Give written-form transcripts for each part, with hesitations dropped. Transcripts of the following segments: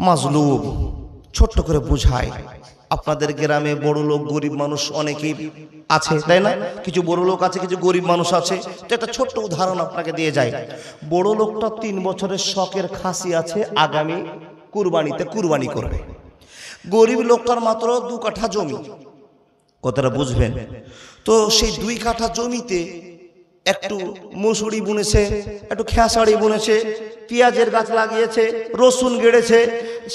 মাজলুম, ছোট্ট করে বুঝায়। আপনাদের গ্রামে বড় লোক গরিব মানুষ অনেকেই আছে, তাই না? কিছু বড় লোক আছে, কিছু গরিব মানুষ আছে। তো একটা ছোট্ট উদাহরণ আপনাকে দিয়ে যায়। বড় লোকটা 3 বছরের শখের খাসি আছে, আগামী কুরবানিতে কুরবানি করবে। গরিব লোকটার মাত্র 2 কাঠা জমি। কথাটা বুঝবেন তো? সেই 2 কাঠা জমিতে একটু মুসুরি বুনেছে, একটু খেসারি বুনেছে, পেঁয়াজের গাছ লাগিয়েছে, রসুন গেড়েছে।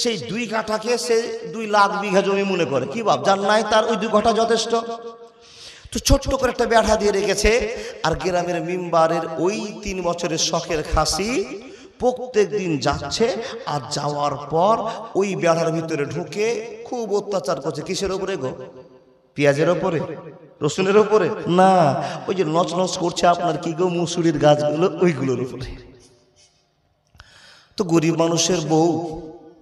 সেই 2 কাঠাকে সে 2 লাখ বিঘা জমি মনে করে। কি ভাব, যার নাই তার ওই 2 কাঠা যথেষ্ট। তো ছোট্ট করে একটা বেড়া দিয়ে রেখেছে। আর গ্রামের মিম্বারের ওই 3 বছরের শখের খাসি প্রত্যেক দিন যাচ্ছে, আর যাওয়ার পর ওই বেড়ার ভিতরে ঢুকে খুব অত্যাচার করছে। কিসের ওপরে গো? পেঁয়াজের ওপরে, রসুনের ওপরে না, ওই যে নচ নচ করছে আপনার কি গো মুসুরির গাছগুলো, ওইগুলোর উপরে। তো গরিব মানুষের বউ,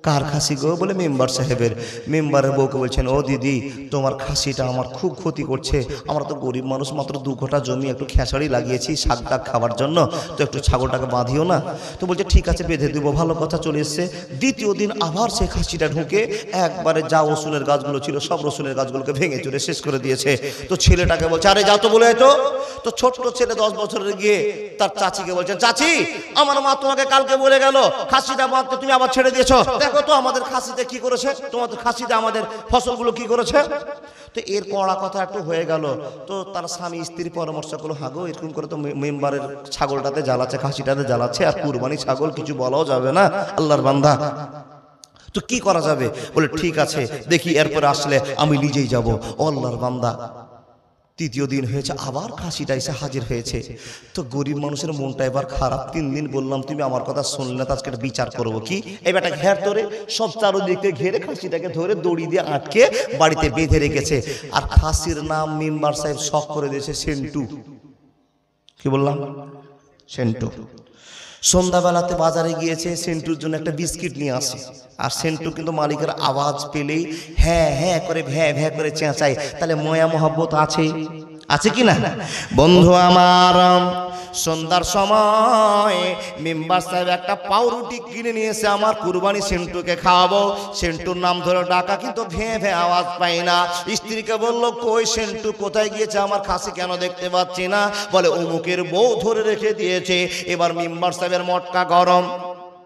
কার খাসি গো? বলে মেম্বার সাহেবের। মেম্বারের বউকে বলছেন, ও দিদি, তোমার খাসিটা আমার খুব ক্ষতি করছে। আমরা তো গরিব মানুষ, মাত্র 2 কাঠা জমি, একটু খেসারি লাগিয়েছি শাক টাক খাওয়ার জন্য, তো একটু ছাগলটাকে বাঁধিও না। তো বলছে ঠিক আছে, বেঁধে দেবো। ভালো কথা, চলে এসছে। দ্বিতীয় দিন আবার সে খাসিটা ঢুকে একবারে যা রসুনের গাছগুলো ছিল সব রসুনের গাছগুলোকে ভেঙে চুরে শেষ করে দিয়েছে। তো ছেলেটাকে বলছে, আরে যাও তো বলে তো। তো ছোট্ট ছেলে 10 বছরের গিয়ে তার চাচিকে বলছেন, চাচি, আমার মা তোমাকে কালকে বলে গেল খাসিটা বাঁধতে, তুমি আবার ছেড়ে দিয়েছো। দেখো তো আমাদের খাসিতে কি করেছে, তোমাদের খাসিতে আমাদের ফসলগুলো কি করেছে। তো এর কড়া কথা একটু হয়ে গেল। তো তার স্বামী স্ত্রী পরামর্শ করলো, হাগো এরকম করে তো মেম্বারের ছাগলটাতে জ্বালাচ্ছে, খাসিটাতে জ্বালাচ্ছে, আর কুরবানি ছাগল, কিছু বলাও যাবে না, আল্লাহর বান্দা। তো কি করা যাবে? বলে ঠিক আছে, দেখি এরপরে আসলে আমি নিজেই যাব। ও আল্লাহর বান্দা, তৃতীয় দিন হয়েছে, আবার খাসিটা এসে হাজির হয়েছে। তো গরিব মানুষের মনটা এবার খারাপ। 3 দিন বললাম, তুমি আমার কথা শুনলে না, আজকে বিচার করবো। কি এই বেটা ঘের ধরে সব চারদিকে ঘেরে খাসিটাকে ধরে দড়ি দিয়ে আটকে বাড়িতে বেঁধে রেখেছে। আর খাসির নাম মেম্বার সাহেব শখ করে দিয়েছে সেন্টু। কি বললাম? সেন্টু। সন্ধ্যাবেলাতে বাজারে গিয়েছে, সেন্টুর জন্য একটা বিস্কিট নিয়ে আসে। আর সেন্টু কিন্তু মালিকের আওয়াজ পেলেই হ্যাঁ হ্যাঁ করে ভ্যাঁ ভ্যাঁ করে চেঁচায়। তাহলে ময়া মহব্বত আছে, আছে কি না? বন্ধু আমার, সন্ধ্যার সময় মেম্বার সাহেব একটা পাউরুটি কিনে নিয়েছে, আমার কুরবানি সেন্টুকে খাওয়াবো। সেন্টুর নাম ধরে ডাকা, কিন্তু ভ্যাঁ ভ্যাঁ আওয়াজ পাই না। স্ত্রীকে বললো, কই সেন্টু, কোথায় গিয়েছে? আমার খাসি কেন দেখতে পাচ্ছি না? বলে অমুকের বউ ধরে রেখে দিয়েছে। এবার মেম্বার সাহেবের মটকা গরম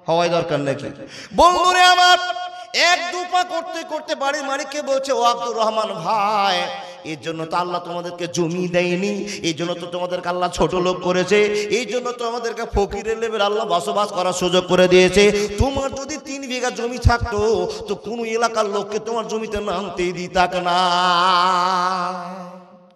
হওয়াই দরকার নাকি? বন্ধুরে আমার, 1-2 পা করতে করতে বাড়ির মালিককে বলছে, ও আব্দুর রহমান ভাই, এর জন্য তো আল্লাহ তোমাদেরকে জমি দেয়নি, এই জন্য তো তোমাদেরকে আল্লাহ ছোট লোক করেছে, এই জন্য তো আমাদেরকে ফকিরের লেভেল আল্লাহ বসবাস করার সুযোগ করে দিয়েছে। তোমার যদি 3 বিঘা জমি থাকতো, তো কোনো এলাকার লোককে তোমার জমিতে নামতেই দিতাক না।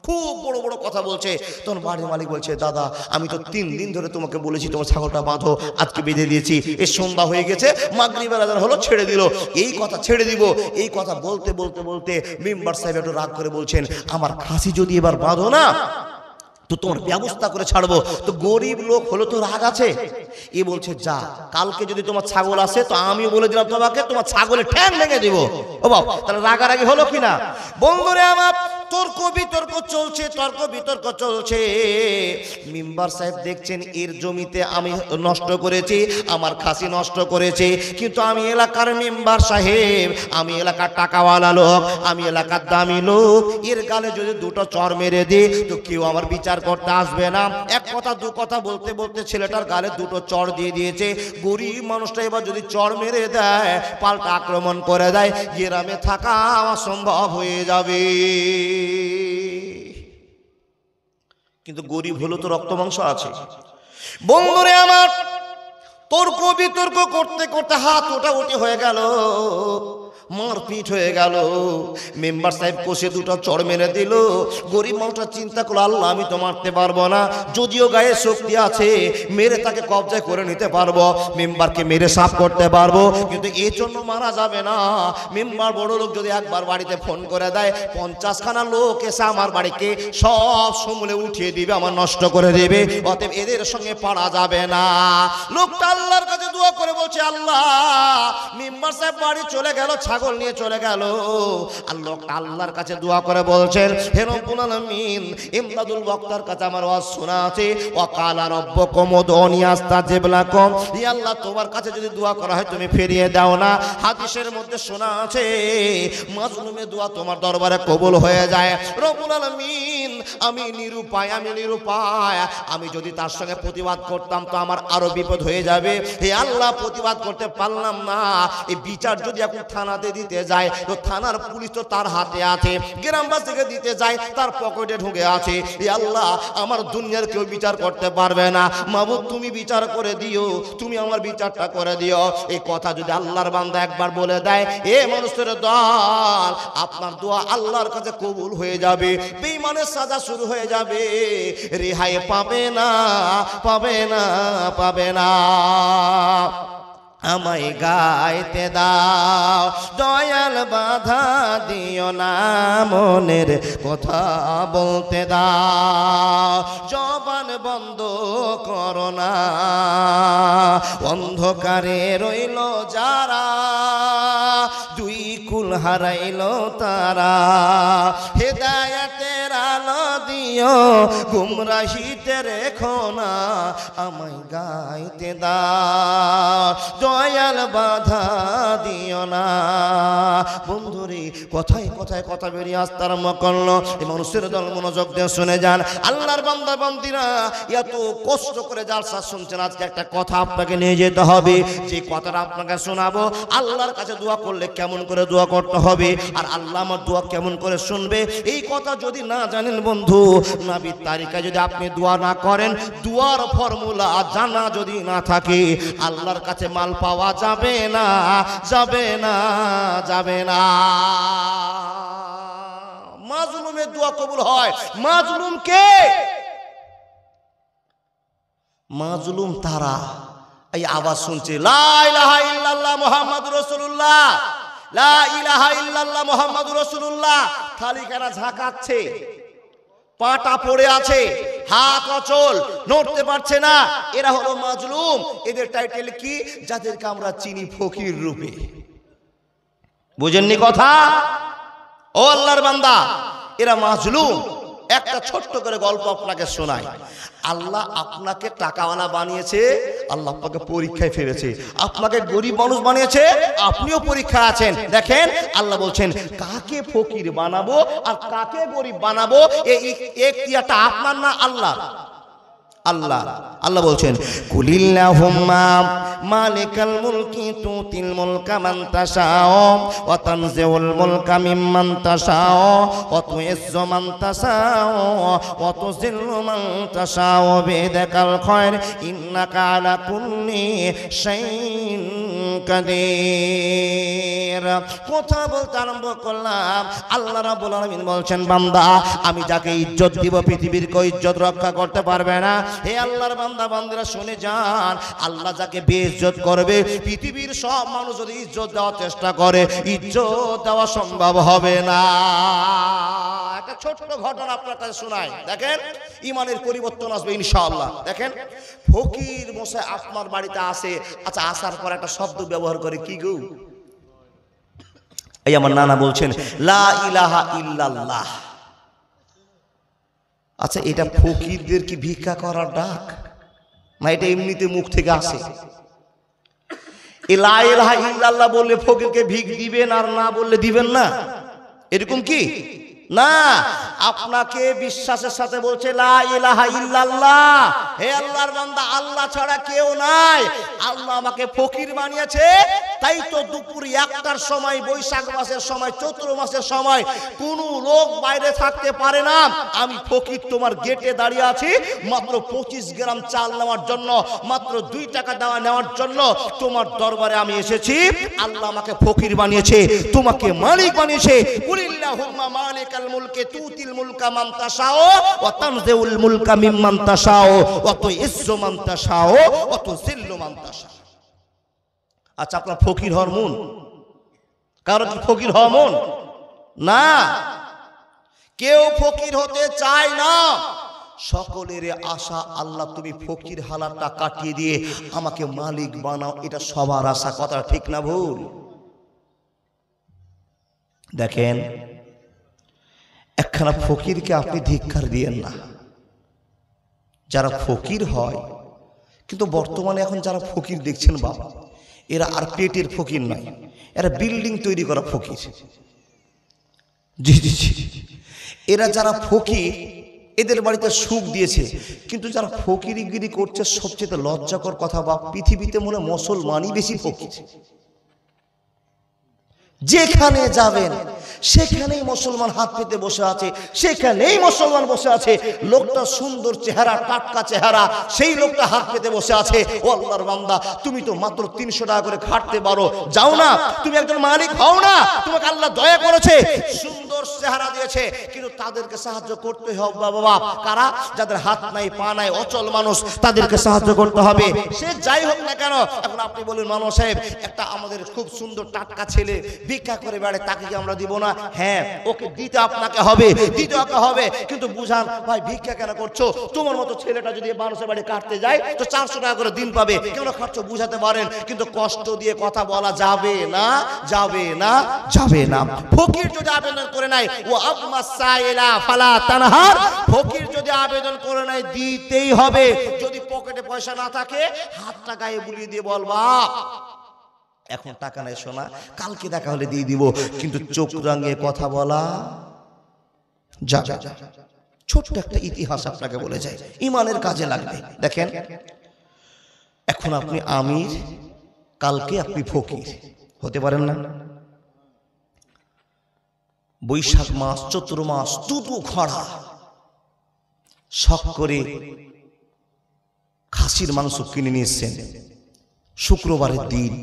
খুব বড় বড় কথা বলছে। তখন বাড়ির মালিক বলছে, দাদা, আমি তো 3 দিন ধরে তোমাকে বলেছি তোমার ছাগলটা বাঁধো, আজকে বেঁধে দিয়েছি, এই সন্ধ্যা হয়ে গেছে, মাগরিবের আজান হলো, ছেড়ে দিল। এই কথা ছেড়ে দিব, এই কথা বলতে বলতে বলতে মেম্বার সাহেব একটু রাগ করে বলছেন, আমার খাসি যদি এবার বাঁধো না, তো তোমার ব্যবস্থা করে ছাড়বো। তো গরিব লোক হলো, তো রাগ আছে। এ বলছে, যা, কালকে যদি তোমার ছাগল আসে, তো আমি বলে দিলাম তোমাকে, তোমার ছাগলের ঠ্যাং ভেঙে দিব। ও বাবা, তাহলে রাগারাগি হলো কিনা? বন্ধুরে আমার, তর্ক বিতর্ক চলছে, তর্ক বিতর্ক চলছে। মেম্বার সাহেব দেখছেন, এর জমিতে আমি নষ্ট করেছি, আমার খাসি নষ্ট করেছে, কিন্তু আমি এলাকার মেম্বার সাহেব, আমি এলাকার টাকাওয়ালা লোক, আমি এলাকার দামি লোক, এর গালে যদি 2টো চড় মেরে দিই, তো কেউ আমার বিচার করতে আসবে না। 1 কথা 2 কথা বলতে বলতে ছেলেটার গালে 2টো চড় দিয়ে দিয়েছে। গরিব মানুষটা এবার যদি চড় মেরে দেয়, পাল্টা আক্রমণ করে দেয়, গ্রামে থাকা অসম্ভব হয়ে যাবে। কিন্তু গরিব হলো তো রক্ত মাংস আছে। বন্ধুরে আমার, তর্ক বিতর্ক করতে করতে হাত ওঠাউঠি হয়ে গেল, মারপিট হয়ে গেল। মেম্বার সাহেব কষে 2টো চড় মেরে দিল। গরিব মানুষটা চিন্তা করলো, আল্লাহ, আমি তো মারতে পারবো না, যদিও গায়ে শক্তি আছে, মেরে তাকে কবজায় করে নিতে পারবো, মেম্বারকে মেরে সাফ করতে পারবো, কিন্তু এর জন্য মারা যাবে না। মেম্বার বড় লোক, যদি একবার বাড়িতে ফোন করে দেয়, 50খানা লোক এসে আমার বাড়িকে সব সমূলে উঠিয়ে দিবে, আমার নষ্ট করে দেবে, অতএব এদের সঙ্গে পারা যাবে না। লোকটা আল্লাহর কাছে দোয়া করে বলছে, আল্লাহ, মেম্বার সাহেব বাড়ি চলে গেল, ছাগল ছাগল নিয়ে চলে গেল। আর লোকটা আল্লাহর কাছে দোয়া করে বলছেন, হে রব্বুল আলামিন, ইমদাদুল বক্তার কাছে আমার ওয়াজ শোনা আছে, ওয়া কালা রাব্বুকুম উদউনি আস্তাজিব লাকুম, হে আল্লাহ তোমার কাছে যদি দোয়া করা হয় তুমি ফিরিয়ে দাও না। হাদিসের মধ্যে শোনা আছে মাজলুমের দোয়া তোমার দরবারে কবুল হয়ে যায়। রব্বুল আলামিন, আমি নিরুপায়, আমি যদি তার সঙ্গে প্রতিবাদ করতাম তো আমার আরো বিপদ হয়ে যাবে। হে আল্লাহ, প্রতিবাদ করতে পারলাম না। এই বিচার যদি এখন থানাতে দিতে যায় তো থানার পুলিশ তো তার হাতে আছে, গ্রামবাসীকে দিতে যায় তার পকেটে ঢুকে আছে। হে আল্লাহ, আমার দুনিয়ার কেউ বিচার করতে পারবে না। মাবুদ, তুমি বিচার করে দিও, তুমি আমার বিচারটা করে দিও। এই কথা যদি আল্লাহর বান্দা একবার বলে দেয়, এ মানুষের দল, আপনার দোয়া আল্লাহর কাছে কবুল হয়ে যাবে, বেঈমানের সাজা শুরু হয়ে যাবে, রেহাই পাবে না, পাবে না, পাবে না। আমায় গাইতে দাও দয়াল, বাধা দিও না, মনের কথা বলতে দাও, জবান বন্ধ করো না। অন্ধকারে রইল যারা, দুই কুল হারাইল তারা, হেদায়েতের আলো দিও, গুমরাহিতে রেখো না। আমায় গাইতে দাও দয়াল, বাধা দিও না। বন্ধুরে, কথায় কথায় কথা বেরিয়ে আসতে আরম্ভ করলো। এই মানুষের দল মনোযোগ দিয়ে শুনে যান। আল্লাহর বান্দা বান্দিরা, এত কষ্ট করে জালসা শুনছেন, আজকে একটা কথা আপনাকে নিয়ে যেতে হবে। যে কথাটা আপনাকে শোনাবো, আল্লাহর কাছে দোয়া করলে কেমন করে দোয়া করতে হবে, আর আল্লাহ আমার দোয়া কেমন করে শুনবে, এই কথা যদি না জানেন বন্ধু, নবীর তারিকায় যদি আপনি দোয়া না করেন, দোয়ার ফর্মুলা জানা যদি না থাকে, আল্লাহর কাছে মাল পাওয়া যাবে না, যাবে না, যাবে না। মাজলুমের দোয়া কবুল হয়। মাজলুম কে? মাজলুম তারা, এই আওয়াজ শুনছে, লা ইলাহা ইল্লাল্লাহ মুহাম্মাদুর রাসূলুল্লাহ, লা ইলাহা ইল্লাল্লাহ মুহাম্মাদুর রাসূলুল্লাহ, খালি কেনা ঝাঁকাচ্ছে, পাটা পড়ে আছে, হাত অচল, নড়তে পারছে না, এরা হলো মাজলুম। এদের টাইটেল কি? যাদেরকে আমরা চিনি ফকির রূপে। বুঝেননি কথা? ও আল্লাহর বান্দা, এরা মাজলুম। একটা ছোট্ট করে গল্প আপনাকে শোনাই। আল্লাহ আপনাকে টাকাওয়ালা বানিয়েছে, আল্লাহ আপনাকে পরীক্ষায় ফেলেছে। আপনাকে গরিব মানুষ বানিয়েছে, আপনিও পরীক্ষা আছেন। দেখেন, আল্লাহ বলছেন কাকে ফকির বানাবো আর কাকে গরিব বানাবো, এই এখতিয়ারটা আপনার না আল্লাহ। আল্লাহ আল্লাহ বলছেন, কুলিল্লাহুম্মা মালিকাল মুলকি তুতিল মুলকা মান তাশাও ওয়া তানজিউল মুলকা মিম্মান তাশাও ওয়া তুইজ্জু মান তাশাও ওয়া তুযিল্লু মান তাশাও বিয়াদিকাল খায়র ইন্নাকা আলা কুল্লি শাইইন কাদির। কথা বলতে আরম্ভ করলাম। আল্লাহ রাব্বুল আলামিন বলছেন, বান্দা, আমি যাকে ইজ্জত দিব পৃথিবীর কেউ ইজ্জত রক্ষা করতে পারবে না। হে আল্লাহর বান্দা বান্দিরা শুনে যান, আল্লাহ যাকে বেইজ্জত করবে, পৃথিবীর সব মানুষ যদি ইজ্জত দেওয়ার চেষ্টা করে, ইজ্জত দেওয়া সম্ভব হবে না। একটা ছোট্ট ঘটনা আপনার কাছে শোনাই, দেখেন ইমানের পরিবর্তন আসবে ইনশাআল্লাহ। দেখেন, ফকির মশাই আপনার বাড়িতে আসে, আচ্ছা আসার পর একটা শব্দ ব্যবহার করে, কি গো? এই আমার নানা বলছেন লা ইলাহা ইল্লাল্লাহ। আচ্ছা, এটা ফকিরদের কি ভিক্ষা করার ডাক, না এটা এমনিতে মুখ থেকে আসে? লা ইলাহা ইল্লাল্লাহ বললে ফকিরকে ভিক দিবেন, আর না বললে দিবেন না, এরকম কি না? আপনাকে বিশ্বাসের সাথে বলছে লা ইলাহা ইল্লাল্লাহ। হে আল্লাহর বান্দা, আল্লাহ ছাড়া কেউ নাই। আল্লাহ আমাকে ফকির বানিয়েছে, তাই তো দুপুর 1টার সময়, বৈশাখ মাসের সময়, চৈত্র মাসের সময় কোনো লোক বাইরে থাকতে পারে না। আমি ফকির তোমার গেটে দাঁড়িয়ে আছি, মাত্র 25 গ্রাম চাল নেওয়ার জন্য, মাত্র 2 টাকা দেওয়া নেওয়ার জন্য তোমার দরবারে আমি এসেছি। আল্লাহ আমাকে ফকির বানিয়েছে, তোমাকে মালিক বানিয়েছে। কুলিল্লাহুম্মা মালিকাল মুলকি তুতিল মুলকা মান তাশাও ওয়া তানজিউল মুলকা মিম্মান তাশাও ওয়া তুইজ্জু মান তাশাও ওয়া তুযিল্লু মান তাশাও। আচ্ছা, আপনার ফকির হওয়ার মন? কারো কি ফকির হওয়া মন? না, কেউ ফকির হতে চায় না। সকলের আশা, আল্লাহ তুমি ফকির হালাতটা কাটিয়ে দিয়ে আমাকে মালিক বানাও, এটা সবার আশা। কথা ঠিক না ভুল? দেখেন, একখানা ফকিরকে আপনি ধিক্কার দিয়েন না। যারা ফকির হয়, কিন্তু বর্তমানে এখন যারা ফকির দেখছেন বাবা, এরা আর পেটের ফকির নয়, এরা বিল্ডিং তৈরি করা ফকির। জি জি জি, এরা যারা ফকির, এদের বাড়িতে সুখ দিয়েছে, কিন্তু যারা ফকিরিগিরি করছে, সবচেয়ে লজ্জাকর কথা বা পৃথিবীতে মনে মুসলমানই বেশি ফকির। যেখানে যাবেন সেখানেই মুসলমান হাত পেতে বসে আছে, সেখানেই মুসলমান বসে আছে। লোকটা সুন্দর চেহারা, টাটকা চেহারা, সেই লোকটা হাত পেতে বসে আছে। ও আল্লাহর বান্দা, তুমি তো মাত্র 300 টাকা করে খাটতে পারো, যাও না, তুমি একজন মালিক হও না, তোমাকে আল্লাহ দয়া করেছে, সুন্দর চেহারা দিয়েছে, কিন্তু তাদেরকে সাহায্য করতে হবে বাবা। কারা? যাদের হাত নাই, পা নাই, অচল মানুষ, তাদেরকে সাহায্য করতে হবে, সে যাই হোক না কেন। এখন আপনি বলুন, মামা সাহেব, একটা আমাদের খুব সুন্দর টাটকা ছেলে ভিক্ষা করে বেড়ায়, তাকে কি আমরা দিব না? হ্যাঁ, ওকে দিতে আপনাকে হবে, দিতে হবে, কিন্তু বুঝান ভাই, ভিক্ষা কেন করছো? তোমার মতো ছেলেটা যদি মানুষের বাড়ি কাটতে যায় তো 400 টাকা করে দিন পাবে, কেন খাচ্ছো বুঝাতে পারেন, কিন্তু কষ্ট দিয়ে কথা বলা যাবে না, যাবে না, যাবে না। ফকির যদি আবেদন করে নাই, ও আম্মা সাইলা ফালা তানহার, ফকির যদি আবেদন করে নাই, দিতেই হবে। যদি পকেটে পয়সা না থাকে, হাতটা গায়ে বুলিয়ে দিয়ে বলবা, এখন টাকা নাই সোনা, কালকে দেখা হলে দিয়ে দিব, কিন্তু চোখ রাঙিয়ে কথা বলা যা। ছোট্ট একটা ইতিহাস আপনাকে বলে যায়, ইমানের কাজে লাগবে। দেখেন, এখন আপনি আমির, কালকে আপনি ফকির হতে পারেন না। বৈশাখ মাস, চৈত্র মাস, দুটো খরা শখ করে খাসির মাংস কিনে নিয়ে এসছেন। শুক্রবারের দিন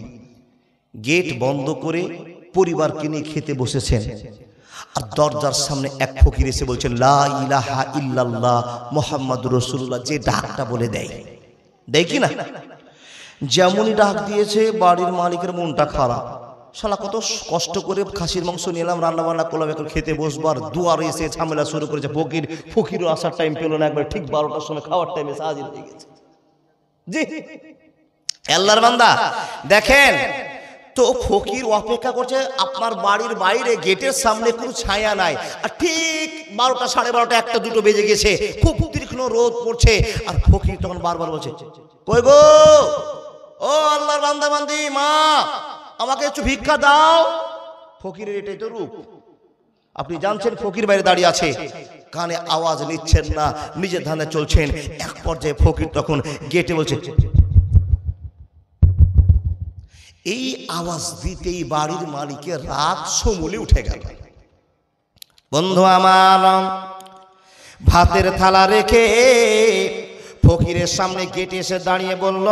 গেট বন্ধ করে পরিবারকে নিয়ে খেতে বসেছেন, আর দরজার সামনে এক ফকির এসে বলছেন, লা ইলাহা ইল্লাল্লাহ মুহাম্মাদুর রাসূলুল্লাহ। যে ডাকটা বলে দেয়, দেয় কি না? যেমনই ডাক দিয়েছে, বাড়ির মালিকের মনটা খারাপ। শালা কত কষ্ট করে খাসির মাংস নিলাম, রান্না বান্না করলাম, এখন খেতে বসবার, দুয়ারে এসে ঝামেলা শুরু করেছে। ফকিরও আসার টাইম পেল না, একবার ঠিক 12টার সময় খাওয়ার টাইমে হাজির হয়ে গেছে। জি আল্লাহর বান্দা, দেখেন তো, ফকির অপেক্ষা করছে আপনার বাড়ির বাইরে, গেটের সামনে কোনো ছায়া নাই, আর ঠিক 12টা, 12:30, 1টা, 2টো বেজে গেছে, খুব তীক্ষ্ণ রোদ পড়ছে, আর ফকির তখন বারবার বলছে, কই গো, ও আল্লাহর বান্দা বান্দি, মা আমাকে একটু ভিক্ষা দাও। ফকিরের এটাই তো রূপ। আপনি জানছেন ফকির বাইরে দাঁড়িয়ে আছে, কানে আওয়াজ নিচ্ছেন না, নিজের ধানে চলছেন। এক পর্যায়ে ফকির তখন গেটে বলছে, এই আওয়াজ দিতেই বাড়ির মালিকের রাগ সমূলে উঠে গেল। বন্ধু আমার, ভাতের থালা রেখে ফকিরের সামনে গেটে এসে দাঁড়িয়ে বলল,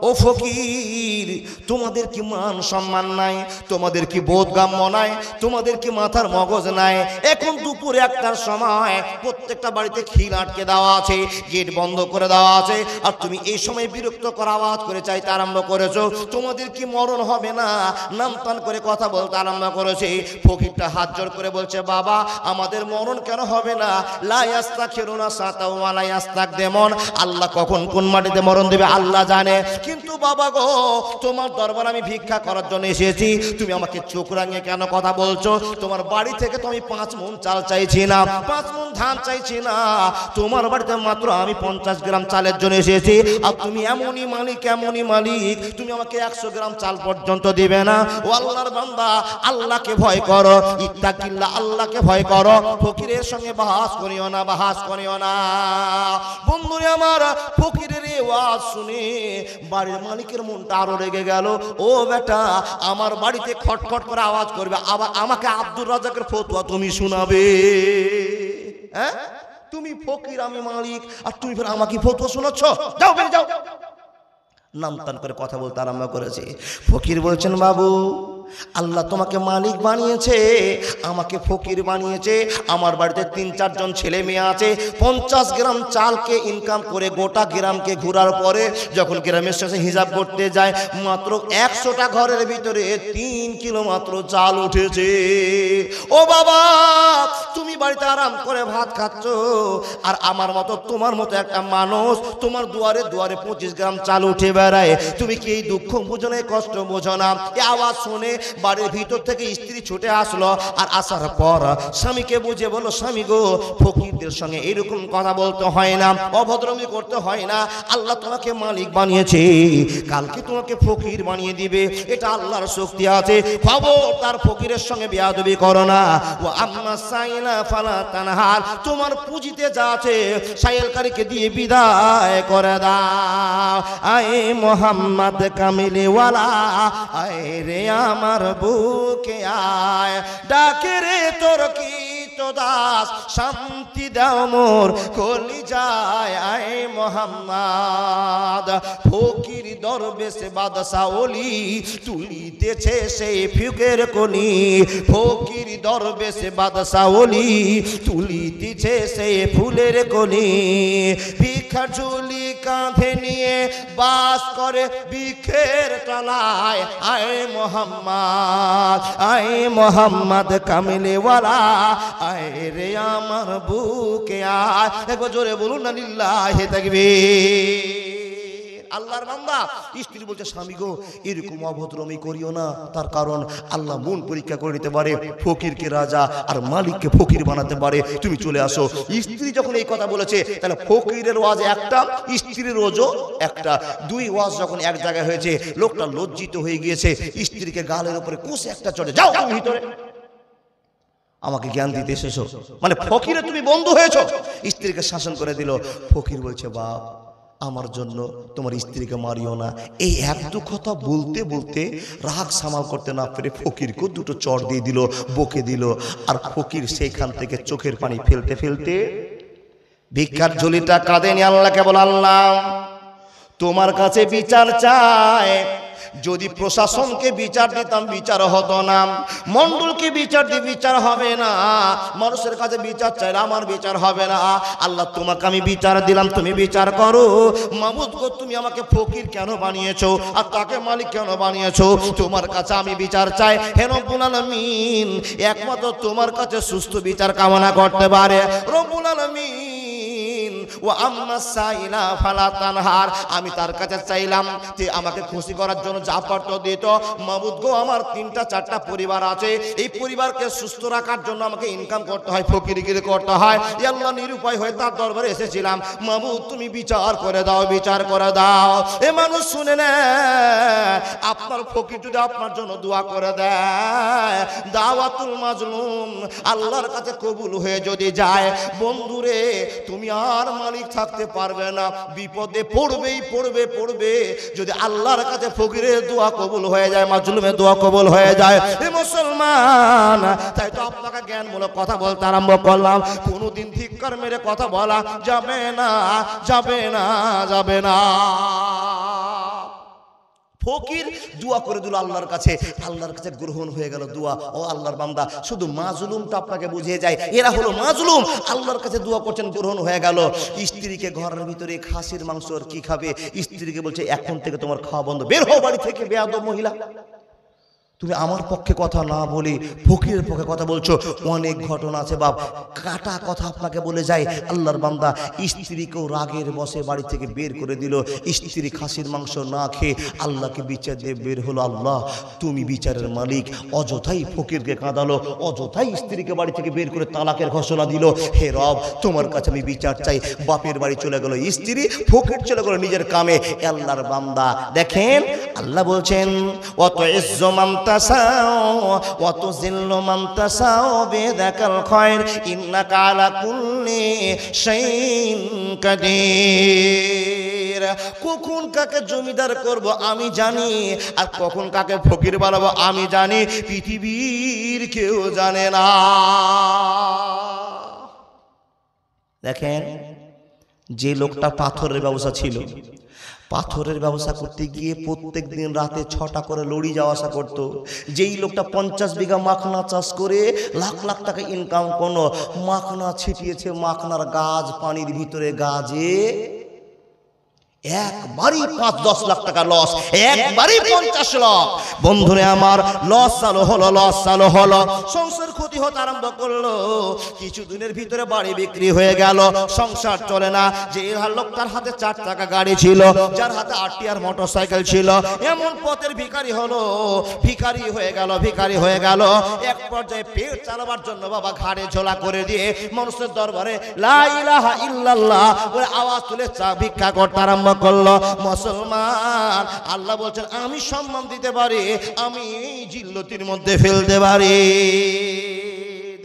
ও ফকির, তোমাদের কি মান সম্মান নাই? তোমাদের কি বোধগম্য নাই? তোমাদের কি মাথার মগজ নাই? এখন দুপুরে 1টার সময় প্রত্যেকটা বাড়িতে খিল আটকে দেওয়া আছে, গেট বন্ধ করে দেওয়া আছে, আর তুমি এই সময় বিরক্ত করা আওয়াজ করে চাইতে আরম্ভ করেছো। তোমাদের কি মরণ হবে না? নামতান করে কথা বলতে আরম্ভ করেছে। ফকিরটা হাত জোড় করে বলছে, বাবা, আমাদের মরণ কেন হবে না? লা ইয়াস্তাখিরুনা সাতা ওয়া লা ইয়াস্তাকদিমুন, আল্লাহ কখন কোন মাটিতে মরণ দেবে আল্লাহ জানে। কিন্তু বাবা গো, তোমার দরবার আমি ভিক্ষা করার জন্য এসেছি, তুমি আমাকে চোখ রাঙিয়ে কেন কথা বলছো? তোমার বাড়ি থেকে তো আমি 5 মণ চাল চাইছি না, 5 মণ ধান চাইছি না, তোমার বাড়িতে মাত্র আমি 50 গ্রাম চালের জন্য এসেছি, আর তুমি এমনই মালিক, এমনই মালিক, তুমি আমাকে 100 গ্রাম চাল পর্যন্ত দিবে না। ও আল্লাহর বান্দা, আল্লাহকে ভয় করো, ইত্তাকিল্লাহ, আল্লাহকে ভয় করো, ফকিরের সঙ্গে বাহাস করিও না, বাহাস করিও না। বন্ধুরে আমার, ফকিরের আওয়াজ শুনে বাড়ির মালিকের মনটা আরো রেগে গেল। ও বেটা, আমার বাড়িতে খটখট করে আওয়াজ করবে, আবার আমাকে আব্দুর রাজ্জাকের ফতোয়া তুমি শোনাবে? হ্যাঁ, তুমি ফকির, আমি মালিক, আর তুমি ফের আমাকে ফতোয়া শোনাচ্ছ? যাও, বেরিয়ে যাও। নামতান করে কথা বলতে আরম্ভ করেছে। ফকির বলছেন, বাবু, আল্লাহ তোমাকে মালিক বানিয়েছে, আমাকে ফকির বানিয়েছে। আমার বাড়িতে 3-4 জন ছেলে মেয়ে আছে। 50 গ্রাম চালকে ইনকাম করে গোটা গ্রামকে ঘোরার পরে যখন গ্রামের শেষে হিসাব করতে যায়, মাত্র 100টা ঘরের ভিতরে 3 কিলো মাত্র চাল উঠেছে। ও বাবা, তুমি বাড়িতে আরাম করে ভাত খাচ্ছ, আর আমার মতো, তোমার মতো একটা মানুষ তোমার দুয়ারে দুয়ারে 25 গ্রাম চাল উঠে বেড়ায়। তুমি কি এই দুঃখ বুঝো না, কষ্ট বুঝো না? এই আওয়াজ শুনে বাড়ির ভিতর থেকে স্ত্রী ছুটে আসলো, আর আসার পর স্বামীকে বুঝে বলল, স্বামী গো, ফকিরদের সঙ্গে এরকম কথা বলতে হয় না, অভদ্রমি করতে হয় না। আল্লাহ তোমাকে মালিক বানিয়েছে, কালকে তোমাকে ফকির বানিয়ে দিবে, এটা আল্লাহর শক্তি আছে। খবরদার ফকিরের সঙ্গে বেয়াদবি করো না। ও আম্মা সাইলা ফালা তানহার, তোমার পুঁজিতে যা আছে সাইলকারীকে দিয়ে বিদায় করে দাও। আয়ে মোহাম্মদ কামিলিওয়ালা, আয় রে আমার বুকে আয়, ডাকে রে তোর কি তো দাস, শান্তি দাও মোর কলিজায়। আয়ে মোহাম্মদ, ফকির দরবেশ বাদশা ওলি তুলিতেছে সেই ফিকের কলি, ফকির দরবেশ বাদশা ওলি তুলিতেছে সেই ফুলের কলি। ভিক্ষা ঝুলি কাঁধে নিয়ে বাস করে ভিক্ষের তলায়। আয়ে মোহাম্মদ, আয়ে মোহাম্মদ কামিলিওয়ালা, আয় রে আমার বুকে আয়। একবার জোরে বলুন না লিল্লাহি তাকবীর। আল্লাহর বান্দা স্ত্রী বলছে, স্বামী গো, এরকম অভদ্রমি করিও না, তার কারণ আল্লাহ মন পরীক্ষা করে নিতে পারে, ফকিরকে রাজা আর মালিককে ফকির বানাতে পারে, তুমি চলে আসো। স্ত্রী যখন এই কথা বলেছে, তাহলে ফকিরের ওয়াজ একটা, স্ত্রীর ওয়াজও একটা, দুই ওয়াজ যখন এক জায়গায় হয়েছে, লোকটা লজ্জিত হয়ে গিয়েছে, স্ত্রীকে গালের উপরে কষে একটা চড়ে, যাও তুমি ভিতরে, আমাকে জ্ঞান দিতে এসেছো, মানে ফকিরে তুমি বন্ধু হয়েছো। স্ত্রীকে শাসন করে দিল। ফকির বলছে, বাপ, আমার জন্য তোমার স্ত্রীকে মারিও না। এই এক দু কথা বলতে বলতে রাগ সামাল করতে না পেরে ফকিরকে দুটো চড় দিয়ে দিল, বকে দিল। আর ফকির সেইখান থেকে চোখের পানি ফেলতে ফেলতে ভিক্ষার ঝুলিটা কাঁধে নিয়ে আল্লাহকে বলে, আল্লাহ তোমার কাছে বিচার চায়। যদি প্রশাসনকে বিচার দিতাম বিচার হতো না, মন্ডলকে বিচার দিয়ে বিচার হবে না, মানুষের কাছে বিচার চাইলে আমার বিচার হবে না। আল্লাহ তোমাকে আমি বিচার দিলাম, তুমি বিচার করো। মাবুদ গো, তুমি আমাকে ফকির কেন বানিয়েছো আর তাকে মালিক কেন বানিয়েছো? তোমার কাছে আমি বিচার চাই। হে রব্বুল আলামিন, একমাত্র তোমার কাছে সুস্থ বিচার কামনা করতে পারে রব্বুল আলামিন। ও আম্মা সাইলা ফালা তানহার, আমি তার কাছে চাইলাম যে আমাকে খুশি করার জন্য যা পারতো দিত। মাবুদ গো, আমার ৩-৪টা পরিবার আছে, এই পরিবারকে সুস্থ রাখার জন্য আমাকে ইনকাম করতে হয়, ফকিরগিরি করতে হয়। আল্লাহ নিরুপায় হয়ে তার দরবারে এসেছিলাম। মাবুদ তুমি বিচার করে দাও, বিচার করে দাও। এ মানুষ শুনে না, আপনার ফকির যদি আপনার জন্য দোয়া করে দেয়, দাওয়াতুল মাজলুম আল্লাহর কাছে কবুল হয়ে যদি যায়, বন্ধুরে তুমি আর মালিক থাকতে পারবে না, বিপদে পড়বেই পড়বে। যদি আল্লাহর কাছে ফকিরের দোয়া কবুল হয়ে যায়, মাজলুমের দোয়া কবুল হয়ে যায়। হে মুসলমান, তাই তো আপনাকে জ্ঞানমূলক কথা বলতে আরম্ভ করলাম। কোনোদিন ধিক্কার মেরে কথা বলা যাবে না, যাবে না, যাবে না। ফকির দোয়া করে দিল আল্লাহর কাছে, আল্লাহর কাছে গ্রহণ হয়ে গেল দোয়া। ও আল্লাহর বান্দা, শুধু মাজলুমটা আপনাকে বুঝিয়ে যায়, এরা হলো মাজলুম, আল্লাহর কাছে দোয়া করছেন, গ্রহণ হয়ে গেল। স্ত্রীকে ঘরের ভিতরে খাসির মাংস আর কি খাবে, স্ত্রীকে বলছে এখন থেকে তোমার খাওয়া বন্ধ, বের হও বাড়ি থেকে বেয়াদব মহিলা। তুমি আমার পক্ষে কথা না বলে ফকিরের পক্ষে কথা বলছো। অনেক ঘটনা আছে বাপ, কাটা কথা আপনাকে বলে যায়। আল্লাহর বান্দা স্ত্রীকেও রাগের বসে বাড়ি থেকে বের করে দিল। স্ত্রী খাসির মাংস না খেয়ে আল্লাহকে বিচার দিয়ে বের হলো। আল্লাহ তুমি বিচারের মালিক। অযথাই ফকিরকে কাঁদালো, অযথাই স্ত্রীকে বাড়ি থেকে বের করে তালাকের ঘোষণা দিল। হে রব, তোমার কাছে আমি বিচার চাই। বাপের বাড়ি চলে গেল স্ত্রী, ফকির চলে গেল নিজের কামে। আল্লাহর বান্দা দেখেন, আল্লাহ বলছেন, অত ইজ্জমান ওয়াত জিল্লু মান তাসাও বিদাকাল খায়র ইন্নাকা আলা কুল্লি শাইইন কাদির। কখন কাকে জমিদার করব আমি জানি, আর কখন কাকে ফকির বানাবো আমি জানি, পৃথিবীর কেউ জানে না। দেখেন, যে লোকটা পাথরের ব্যবসা ছিল, পাথরের ব্যবসা করতে গিয়ে প্রত্যেক দিন রাতে 6টা করে লড়ি যাওয়া আসা করত। যেই লোকটা 50 বিঘা মাখনা চাষ করে লাখ লাখ টাকা ইনকাম করলো, মাখনা ছিটিয়েছে, মাখনার গাছ পানির ভিতরে গাজে একবারই 5-10 লাখ টাকা লস, একবারই 50 লাখ। বন্ধুরে আমার, লস চালু হলো, সংসার ক্ষতি হতে আরম্ভ করলো। কিছুদিনের ভিতরে বাড়ি বিক্রি হয়ে গেল, সংসার চলে না। যে লোকটার হাতে 4 চাকা গাড়ি ছিল, যার হাতে 8টি আর মোটরসাইকেল ছিল, এমন পথের ভিখারি হলো, ভিখারি হয়ে গেল। এক পর্যায়ে পেট চালাবার জন্য বাবা ঘাড়ে ঝোলা করে দিয়ে মানুষের দরবারে লা ইলাহা ইল্লাল্লাহ বলে আওয়াজ তুলে চা ভিক্ষা করতে আরম্ভ করলো। মুসলমান, আল্লাহ বলছেন আমি সম্মান দিতে পারি, আমি জিল্লতির মধ্যে ফেলতে পারি।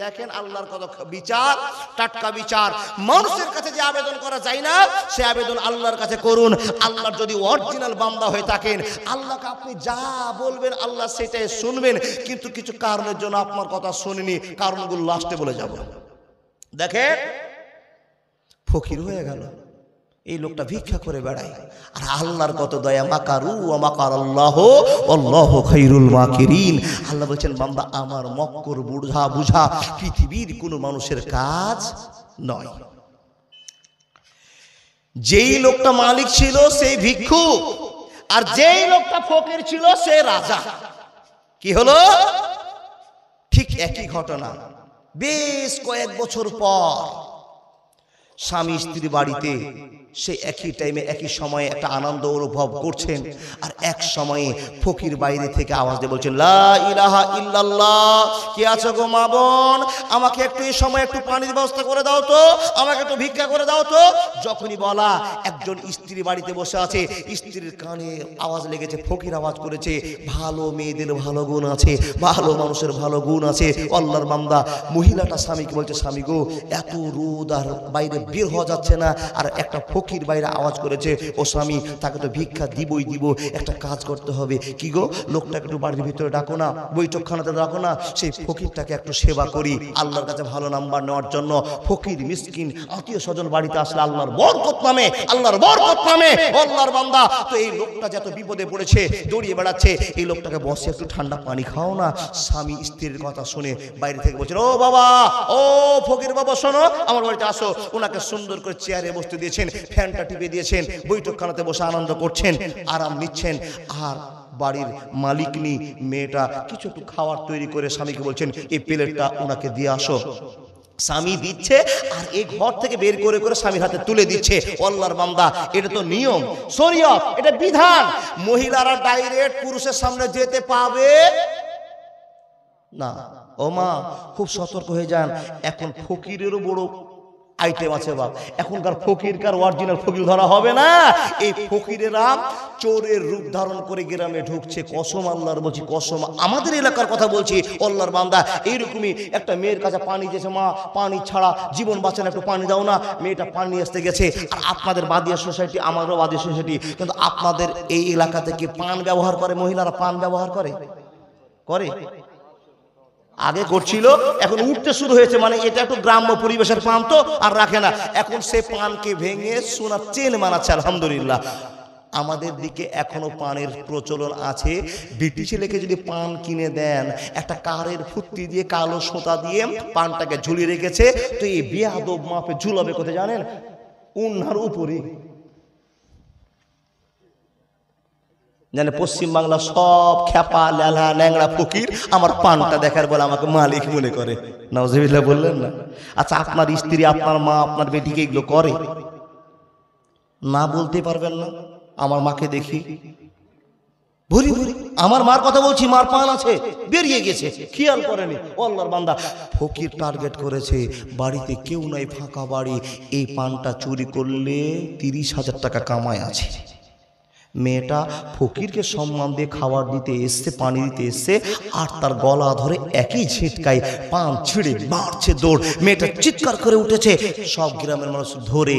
দেখেন আল্লাহর কত বিচার, টাটকা বিচার। মানুষের কাছে যে আবেদন করা যায় না, সে আবেদন আল্লাহর কাছে করুন। আল্লাহর যদি অরিজিনাল বান্দা হয়ে থাকেন, আল্লাহকে আপনি যা বলবেন আল্লাহ সেটাই শুনবেন। কিন্তু কিছু কারণের জন্য আপনার কথা শুনিনি, কারণগুলো লাস্টে বলে যাব। দেখেন ফকির হয়ে গেল, এই লোকটা ভিক্ষা করে বেড়ায়, আর আল্লাহর কত দয়া। মাকারু ওয়া মাকার আল্লাহু আল্লাহু খায়রুল মাকিরিন। আল্লাহ বলেন বান্দা আমার মক্কর বুঝা পৃথিবীর কোনো মানুষের কাজ নয়। যেই লোকটা মালিক ছিল সেই ভিক্ষুক, আর যেই লোকটা ফকির ছিল সে রাজা। কি হলো? ঠিক একই ঘটনা। বেশ কয়েক বছর পর স্বামী স্ত্রী বাড়িতে সে একই টাইমে একই সময়ে একটা আনন্দ অনুভব করছেন, আর এক সময়ে ফকির বাইরে থেকে আওয়াজ দিয়ে বলছেন লা ইলাহা ইল্লাল্লাহ। কে আছো গো মা বোন, আমাকে একটু এই সময় একটু পানির ব্যবস্থা করে দাও তো, আমাকে একটু ভিক্ষা করে দাও তো। যখনই বলা, একজন স্ত্রী বাড়িতে বসে আছে, স্ত্রীর কানে আওয়াজ লেগেছে, ফকির আওয়াজ করেছে। ভালো মেয়েদের ভালো গুণ আছে, ভালো মানুষের ভালো গুণ আছে। আল্লাহর বান্দা মহিলাটা স্বামীকে বলছে স্বামী গো, এত রোদ আর বাইরে বের হওয়া যাচ্ছে না, আর একটা ফকির বাইরে আওয়াজ করেছে, ও স্বামী তাকে তো ভিক্ষা দিবই দিব, একটা কাজ করতে হবে। কি গো, লোকটাকে একটু বাড়ির ভিতরে ডাকো না, বৈঠকখানাতে ডাকো না, সেই ফকিরটাকে একটু সেবা করি আল্লাহর কাছে ভালো নাম্বার নেওয়ার জন্য। ফকির মিসকিন আত্মীয় স্বজন বাড়িতে আসলে আল্লাহর বরকত নামে, আল্লাহর বরকত নামে। আল্লাহর বান্দা তো এই লোকটা যত বিপদে পড়েছে, দৌড়িয়ে বেড়াচ্ছে, এই লোকটাকে বসে একটু ঠান্ডা পানি খাও না। স্বামী স্ত্রীর কথা শুনে বাইরে থেকে বলছেন ও বাবা, ও ফকির বাবা শোনো, আমার বাড়িতে আসো। ওনাকে সুন্দর করে চেয়ারে বসতে দিয়েছেন, ফ্যানটা টিপে দিয়েছেন, বৈঠকখানাতে বসে আনন্দ করছেন, আরাম নিচ্ছেন। আর বাড়ির মালিকনি মেয়েটা কিছু একটু খাবার তৈরি করে স্বামীকে বলছেন এই প্লেটটা ওনাকে দিয়ে আসো। স্বামী দিচ্ছে, আর এই ঘর থেকে বের করে করে স্বামীর হাতে তুলে দিচ্ছে। আল্লাহর বান্দা, এটা তো নিয়ম, শরীয়ত, এটা বিধান। মহিলারা ডাইরেক্ট পুরুষের সামনে যেতে পাবে না। ও মা, খুব সতর্ক হয়ে যান। এখন ফকিরেরও বড় আইটেম আছে বাপ। এখনকার ফকিরকার অরিজিনাল ফকির ধরা হবে না। এই ফকিরেরা চোরের রূপ ধারণ করে গ্রামে ঢুকছে। কসম আল্লাহর বলছি, কসম, আমাদের এলাকার কথা বলছি। আল্লাহর বান্দা, এইরকমই একটা মেয়ের কাছে পানি দিয়েছে, মা পানি ছাড়া জীবন বাঁচে না, একটু পানি দাও না। মেয়েটা পানি আসতে গেছে। আর আপনাদের বাদিয়া সোসাইটি, আমারও বাদিয়া সোসাইটি, কিন্তু আপনাদের এই এলাকা থেকে পান ব্যবহার করে মহিলারা, পান ব্যবহার করে করে আগে করছিল, এখন উঠতে শুরু হয়েছে। মানে এটা একটু গ্রাম্য পরিবেশের পান তো, আর রাখে না। এখন সে পানকে ভেঙে সোনার চেন বানাচ্ছে। আলহামদুলিল্লাহ, আমাদের দিকে এখনো পানের প্রচলন আছে। বিটি ছেলেকে যদি পান কিনে দেন, একটা কারের ফুত্তি দিয়ে কালো সুতা দিয়ে পানটাকে ঝুলিয়ে রেখেছে। তো এই বেয়াদব মাপে ঝুলাবে কোথায় জানেন? উন্নার উপরে। জানে পশ্চিম বাংলা সব খেপা লেলা ন্যাংরা ফকির আমার পানটা দেখার বলে আমাকে মালিক মনে করে। নাউজুবিল্লাহ বললেন না? আচ্ছা, আপনার স্ত্রী, আপনার মা, আপনার বেটিকে এগুলো করে না? বলতে পারবেন না? আমার মাকে দেখি ভরি ভরি, আমার মার কথা বলছি, মার পান আছে, বেরিয়ে গেছে, খেয়াল করেনি। আল্লাহর বান্দা, ফকির টার্গেট করেছে, বাড়িতে কেউ নাই, ফাঁকা বাড়ি। এই পানটা চুরি করলে 30,000 টাকা কামাই আছে। মেয়েটা ফকিরকে সম্মান দিয়ে খাবার দিতে এসছে, পানি দিতে এসছে, আর তার গলা ধরে একই ঝিটকায় পান ছিঁড়ে মারছে দৌড়। মেয়েটা চিৎকার করে উঠেছে। সব গ্রামের মানুষ ধরে,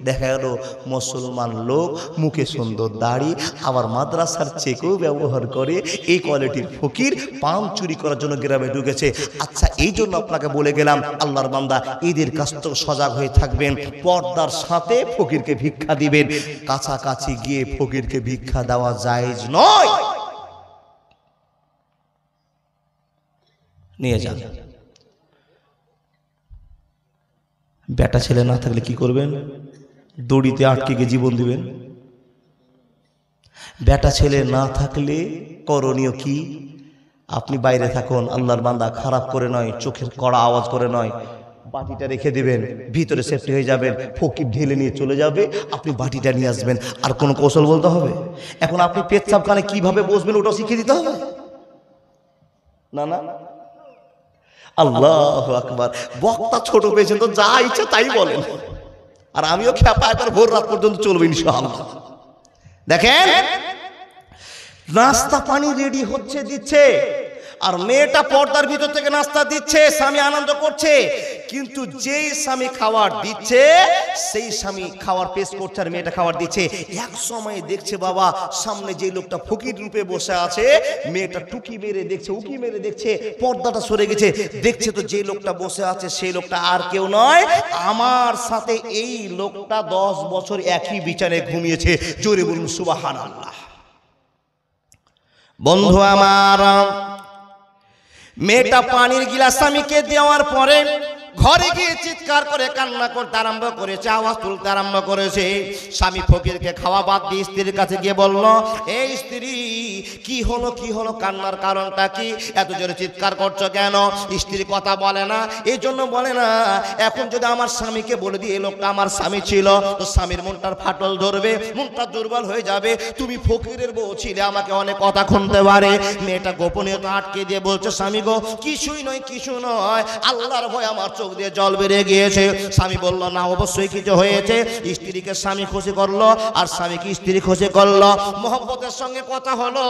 দেখা গেল মুসলমান লোক, মুখে সুন্দর দাড়ি, আবার মাদ্রাসার চেকেও ব্যবহার করে, এই কোয়ালিটির ফকির পান চুরি করার জন্য গ্রামে ঢুকেছে। আচ্ছা, এই জন্য আপনাকে বলে গেলাম আল্লাহর বান্দা, ঈদের কাছ থেকে সজাগ হয়ে থাকবেন। পর্দার সাথে ফকিরকে ভিক্ষা দিবেন। কাছাকাছি গিয়ে ফকিরকে ভিক্ষা দেওয়া জায়েজ নয়। নিয়ে যান। বেটা ছেলে না থাকলে কি করবেন? দড়িতে আটকে গিয়ে জীবন দিবেন। বেটা ছেলে না থাকলে করণীয় কি? আপনি বাইরে থাকুন, আল্লাহর বান্দা, খারাপ করে নয়, চোখের কড়া আওয়াজ করে নয়, বাটিটা রেখে দিবেন, ভিতরে সেফটি হয়ে যাবেন, ফকির ঢেলে নিয়ে চলে যাবে, আপনি বাটিটা নিয়ে আসবেন। আর কোনো কৌশল বলতে হবে? এখন আপনি পেচ্ছাপ কানে কিভাবে বসবেন ওটাও শিখিয়ে দিতে হবে? না না, আল্লাহু আকবার। বক্তা ছোট পেয়েছেন তো যা ইচ্ছা তাই বলেন, আর আমিও খেপা একবার ভোর রাত পর্যন্ত চলবে ইনশাআল্লাহ। দেখেন, নাস্তা পানি রেডি হচ্ছে, দিচ্ছে, আর মেয়েটা পর্দার ভিতর থেকে নাস্তা দিচ্ছে, স্বামী আনন্দ করছে। কিন্তু যেই স্বামী খাবার দিচ্ছে, সেই স্বামী খাবার পেশ করছে আর মেয়েটা খাবার দিচ্ছে, এক সময় দেখছে বাবা সামনে যে লোকটা ফকির রূপে বসে আছে, মেয়েটা টুকি মেরে দেখছে, উকি মেরে দেখছে, পর্দাটা সরে গেছে, দেখছে তো যে লোকটা বসে আছে সেই লোকটা আর কেউ নয়, আমার সাথে এই লোকটা 10 বছর একই বিছানায় ঘুমিয়েছে। জোরে বলুন সুবহানাল্লাহ। বন্ধু আমার, মেয়েটা পানির গিলাস স্বামীকে দেওয়ার পরে ঘরে গিয়ে চিৎকার করে কান্না করতে আরম্ভ করেছে, আওয়াজ তুলতে আরম্ভ করেছে। স্বামী ফকিরকে খাওয়া বাদ দিয়ে স্ত্রীর কাছে গিয়ে বলল, এই স্ত্রী, কি হলো, কি হলো, কান্নার কারণটা কি, এত জোরে চিৎকার করছো কেন? স্ত্রী কথা বলে না, এই জন্য বলে না, এখন যদি আমার স্বামীকে বলে দিই এই লোকটা আমার স্বামী ছিল, তো স্বামীর মনটার ফাটল ধরবে, মনটা দুর্বল হয়ে যাবে, তুমি ফকিরের বউ ছিলে, আমাকে অনেক কথা শুনতে পারে। মেয়েটা গোপনীয়তা আটকে দিয়ে বলছে, স্বামী গো, কিছুই নয়, কিছু নয়, আল্লাহর ভয় আমার চোখ দিয়ে জল বেরিয়ে গিয়েছে। স্বামী বলল, না, অবশ্যই কিছু হয়েছে। স্ত্রীকে স্বামী খুশি করলো আর স্বামীকে স্ত্রী খুশি করলো, মহব্বতের সঙ্গে কথা হলো।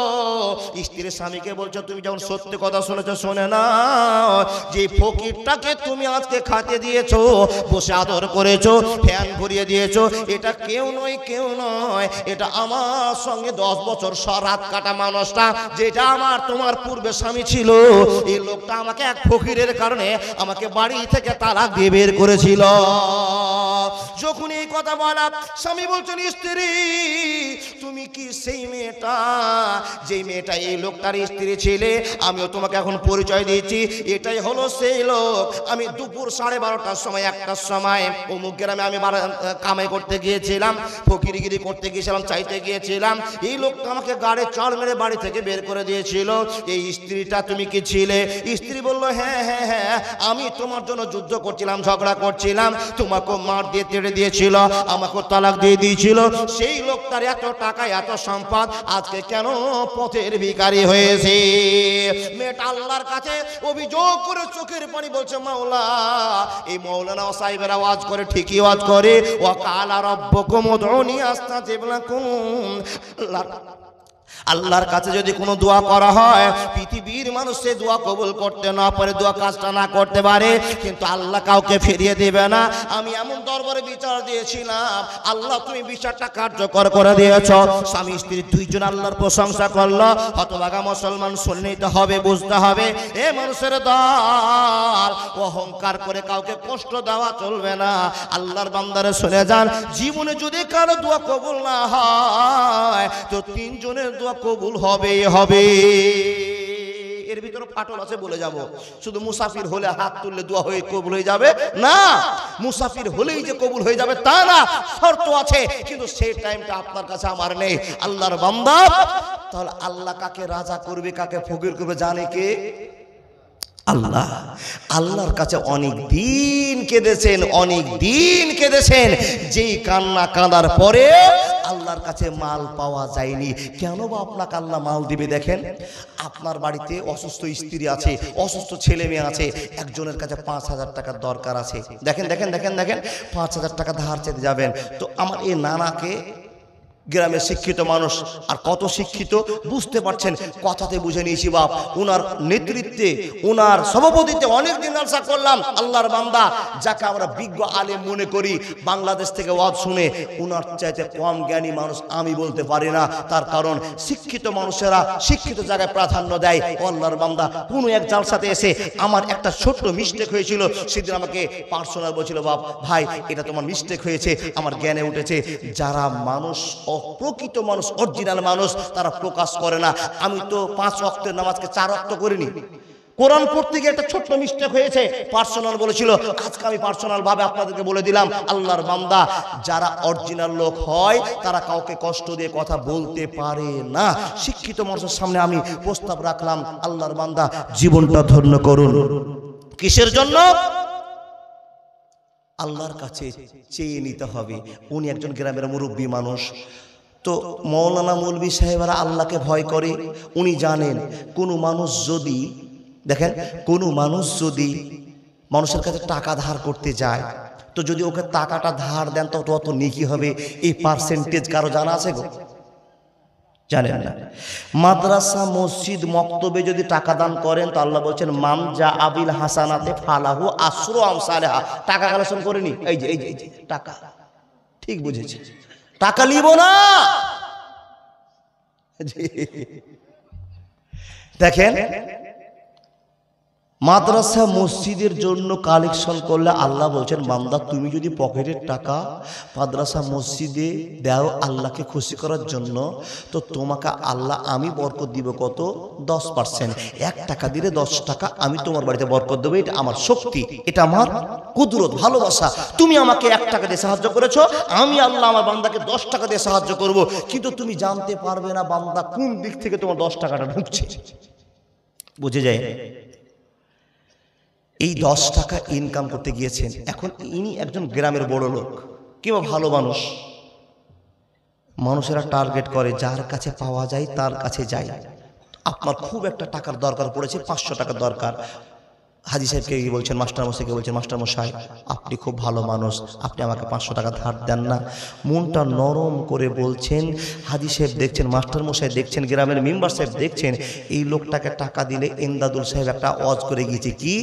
স্ত্রী স্বামীকে বলছো, তুমি যখন সত্যি কথা শুনেছো, শুনে না, যে ফকিরটাকে তুমি আজকে খাতে দিয়েছো, বসে আদর করেছো, ফ্যান ঘুরিয়ে দিয়েছো, এটা কেউ নয়, কেউ নয়, এটা আমার সঙ্গে 10 বছর রাত কাটা মানুষটা, যেটা আমার তোমার পূর্বে স্বামী ছিল। এই লোকটা আমাকে এক ফকিরের কারণে আমাকে বাড়ি থেকে তালাক দিয়ে বের করেছিল। যখন এই কথা বলা, স্বামী বলছেন, স্ত্রী, তুমি কি সেই মেয়েটা, যে মেয়েটা এই লোকটার স্ত্রী ছিলে? আমিও তোমাকে এখন পরিচয় দিয়েছি, এটাই হলো সেই লোক। আমি দুপুর 12:30টার সময়, 1টার সময় অমুক গ্রামে আমি কামাই করতে গিয়েছিলাম, ফকিরগিরি করতে গিয়েছিলাম, চাইতে গিয়েছিলাম, এই লোকটা আমাকে গাড়ি চড় মেরে বাড়ি থেকে বের করে দিয়েছিল। এই স্ত্রীটা তুমি কি ছিলে? স্ত্রী বলল, হ্যাঁ হ্যাঁ হ্যাঁ, আমি তোমার জন্য যুদ্ধ করছিলাম, ঝগড়া করছিলাম, তোমাকে মার দিয়ে তেড়ে দিয়েছিল, আমাকে তালাক দিয়ে দিয়েছিল। সেই লোকটার এত টাকা, এত সম্পদ, আজকে কেন পথের ভিখারি হয়েছে? মেয়েটা আল্লাহর কাছে অভিযোগ করে চোখের পানি বলছে, মাওলা, এই মৌলানা সাহেবের আওয়াজ করে, ঠিকই আওয়াজ করে, ওয়া কালা রাব্বুকুম উদউনি আস্তাজিব লাকুম। আল্লাহর কাছে যদি কোনো দোয়া করা হয়, পৃথিবীর মানুষ সে দোয়া কবুল করতে না পারে, দোয়া কাজটা না করতে পারে, কিন্তু আল্লাহ কাউকে ফিরিয়ে দেবে না। আমি এমন দরবারে বিচার দিয়েছিলাম, আল্লাহ তুমি বিচারটা কার্যকর করে দিয়েছ। স্বামী স্ত্রী দুইজন আল্লাহর প্রশংসা করলো। হতভাগা মুসলমান শুনে নিতে হবে, বুঝতে হবে, এ মানুষের দল, অহংকার করে কাউকে কষ্ট দেওয়া চলবে না। আল্লাহর বান্দারে শুনে যান, জীবনে যদি কারো দোয়া কবুল না হয়, তো 3 জনের দোয়া কবুল হবে হবে। এর ভিতরে ফাটল আছে বলে যাব, শুধু মুসাফির হলে হাত তুললে দোয়া হয়ে কবুল হয়ে যাবে না, মুসাফির হলেই যে কবুল হয়ে যাবে তা না, শর্ত আছে, কিন্তু সেই টাইমটা আপনার কাছে আমার নেই। আল্লাহর বান্দা, তাহলে আল্লাহ কাকে রাজা করবে, কাকে ফকির করবে জানে কে? আল্লাহ। আল্লাহর কাছে অনেক দিন কেঁদেছেন, অনেক দিন কেঁদেছেন, যেই কান্না কাঁদার পরে আল্লাহর কাছে মাল পাওয়া যায়নি। কেন বা আপনাকে আল্লাহ মাল দিবে? দেখেন, আপনার বাড়িতে অসুস্থ স্ত্রী আছে, অসুস্থ ছেলে মেয়ে আছে, একজনের কাছে 5,000 টাকার দরকার আছে। দেখেন দেখেন দেখেন দেখেন 5,000 টাকা ধার চেতে যাবেন, তো আমার এই নানাকে, গ্রামের শিক্ষিত মানুষ, আর কত শিক্ষিত বুঝতে পারছেন, কথাতে বুঝে নিয়েছি বাপ, উনার নেতৃত্বে, উনার সভাপতিত্বে অনেকদিন জলসা করলাম। আল্লাহর বান্দা, যাকে আমরা বিজ্ঞ আলেম মনে করি, বাংলাদেশ থেকে ওয়াজ শুনে, উনার চাইতে কম জ্ঞানী মানুষ আমি বলতে পারি না। তার কারণ শিক্ষিত মানুষেরা শিক্ষিত জায়গায় প্রাধান্য দেয়। আল্লাহর বান্দা কোনো এক জলসাতে এসে আমার একটা ছোট্ট মিস্টেক হয়েছিল, সেদিন আমাকে পার্সোনাল বলছিল, বাপ ভাই, এটা তোমার মিস্টেক হয়েছে, আমার জ্ঞানে উঠেছে। যারা মানুষ, প্রকৃত মানুষ, অরিজিনাল মানুষ, তারা প্রকাশ করে না। আমি তো 5 ওয়াক্তের নামাজকে 4 ওয়াক্ত করিনি, কোরআন পড়তে গিয়ে একটা ছোট্ট মিস্টেক হয়েছে, পার্সোনাল বলেছিল, আজকে আমি পার্সোনাল ভাবে আপনাদেরকে বলে দিলাম, আল্লাহর বান্দা যারা অরিজিনাল লোক হয় তারা কাউকে কষ্ট দিয়ে কথা বলতে পারে না। শিক্ষিত মানুষের সামনে আমি প্রস্তাব রাখলাম, আল্লাহর বান্দা জীবনটা ধন্য করুন। কিসের জন্য? আল্লাহর কাছে চেয়ে নিতে হবে। উনি একজন গ্রামের মুরব্বী মানুষ, তো মৌলানা মৌলভী সাহেবরা আল্লাহকে ভয় করে। উনি জানেন কোনো মানুষ যদি, দেখেন, কোনো মানুষ যদি মানুষের কাছে টাকা ধার করতে যায়, তো যদি ওকে টাকাটা ধার দেন তো অত নেকি হবে, এই পার্সেন্টেজ কারো জানা আছে গো? জানেন না। মাদ্রাসা মসজিদ মক্তবে যদি টাকা দান করেন তো আল্লাহ বলছেন মান যা আবিল হাসানাতে ফালাহু আশরু আমসালিহা। টাকা কালেকশন করেনি, এই যে টাকা, ঠিক বুঝেছি, টাকা নিব না। দেখেন, মাদ্রাসা মসজিদের জন্য কালেকশন করলে আল্লাহ বলছেন বান্দা তুমি যদি পকেটের টাকা মাদ্রাসা মসজিদে দাও আল্লাহকে খুশি করার জন্য, তো তোমাকে আল্লাহ আমি বরকত দিব কত? 10%। 1 টাকা দিলে 10 টাকা আমি তোমার বাড়িতে বরকত দেবো। এটা আমার শক্তি, এটা আমার কুদরত, ভালোবাসা। তুমি আমাকে 1 টাকা দিয়ে সাহায্য করেছো, আমি আল্লাহ আমার বান্দাকে 10 টাকা দিয়ে সাহায্য করব। কিন্তু তুমি জানতে পারবে না বান্দা কোন দিক থেকে তোমার 10 টাকাটা ঢুকছে। বুঝে যায়? এই 10 টাকা ইনকাম করতে গিয়েছেন, এখন ইনি একজন গ্রামের বড় লোক কিংবা ভালো মানুষ। মানুষেরা টার্গেট করে যার কাছে পাওয়া যায় তার কাছে যায়। আপনার খুব একটা টাকার দরকার পড়েছে, 500 টাকার দরকার। হাজী সাহেবকে বলছেন, মাস্টারমশাইকে বলছেন, মাস্টারমশাই আপনি খুব ভালো মানুষ, আপনি আমাকে 500 টাকা ধার দেন না। মনটা নরম করে বলছেন, হাজী সাহেব দেখছেন, মাস্টারমশাই দেখছেন, গ্রামের মেম্বার সাহেব দেখছেন, এই লোকটাকে টাকা দিলে এমদাদুল সাহেব একটা ওয়াজ করে গিয়েছে কি,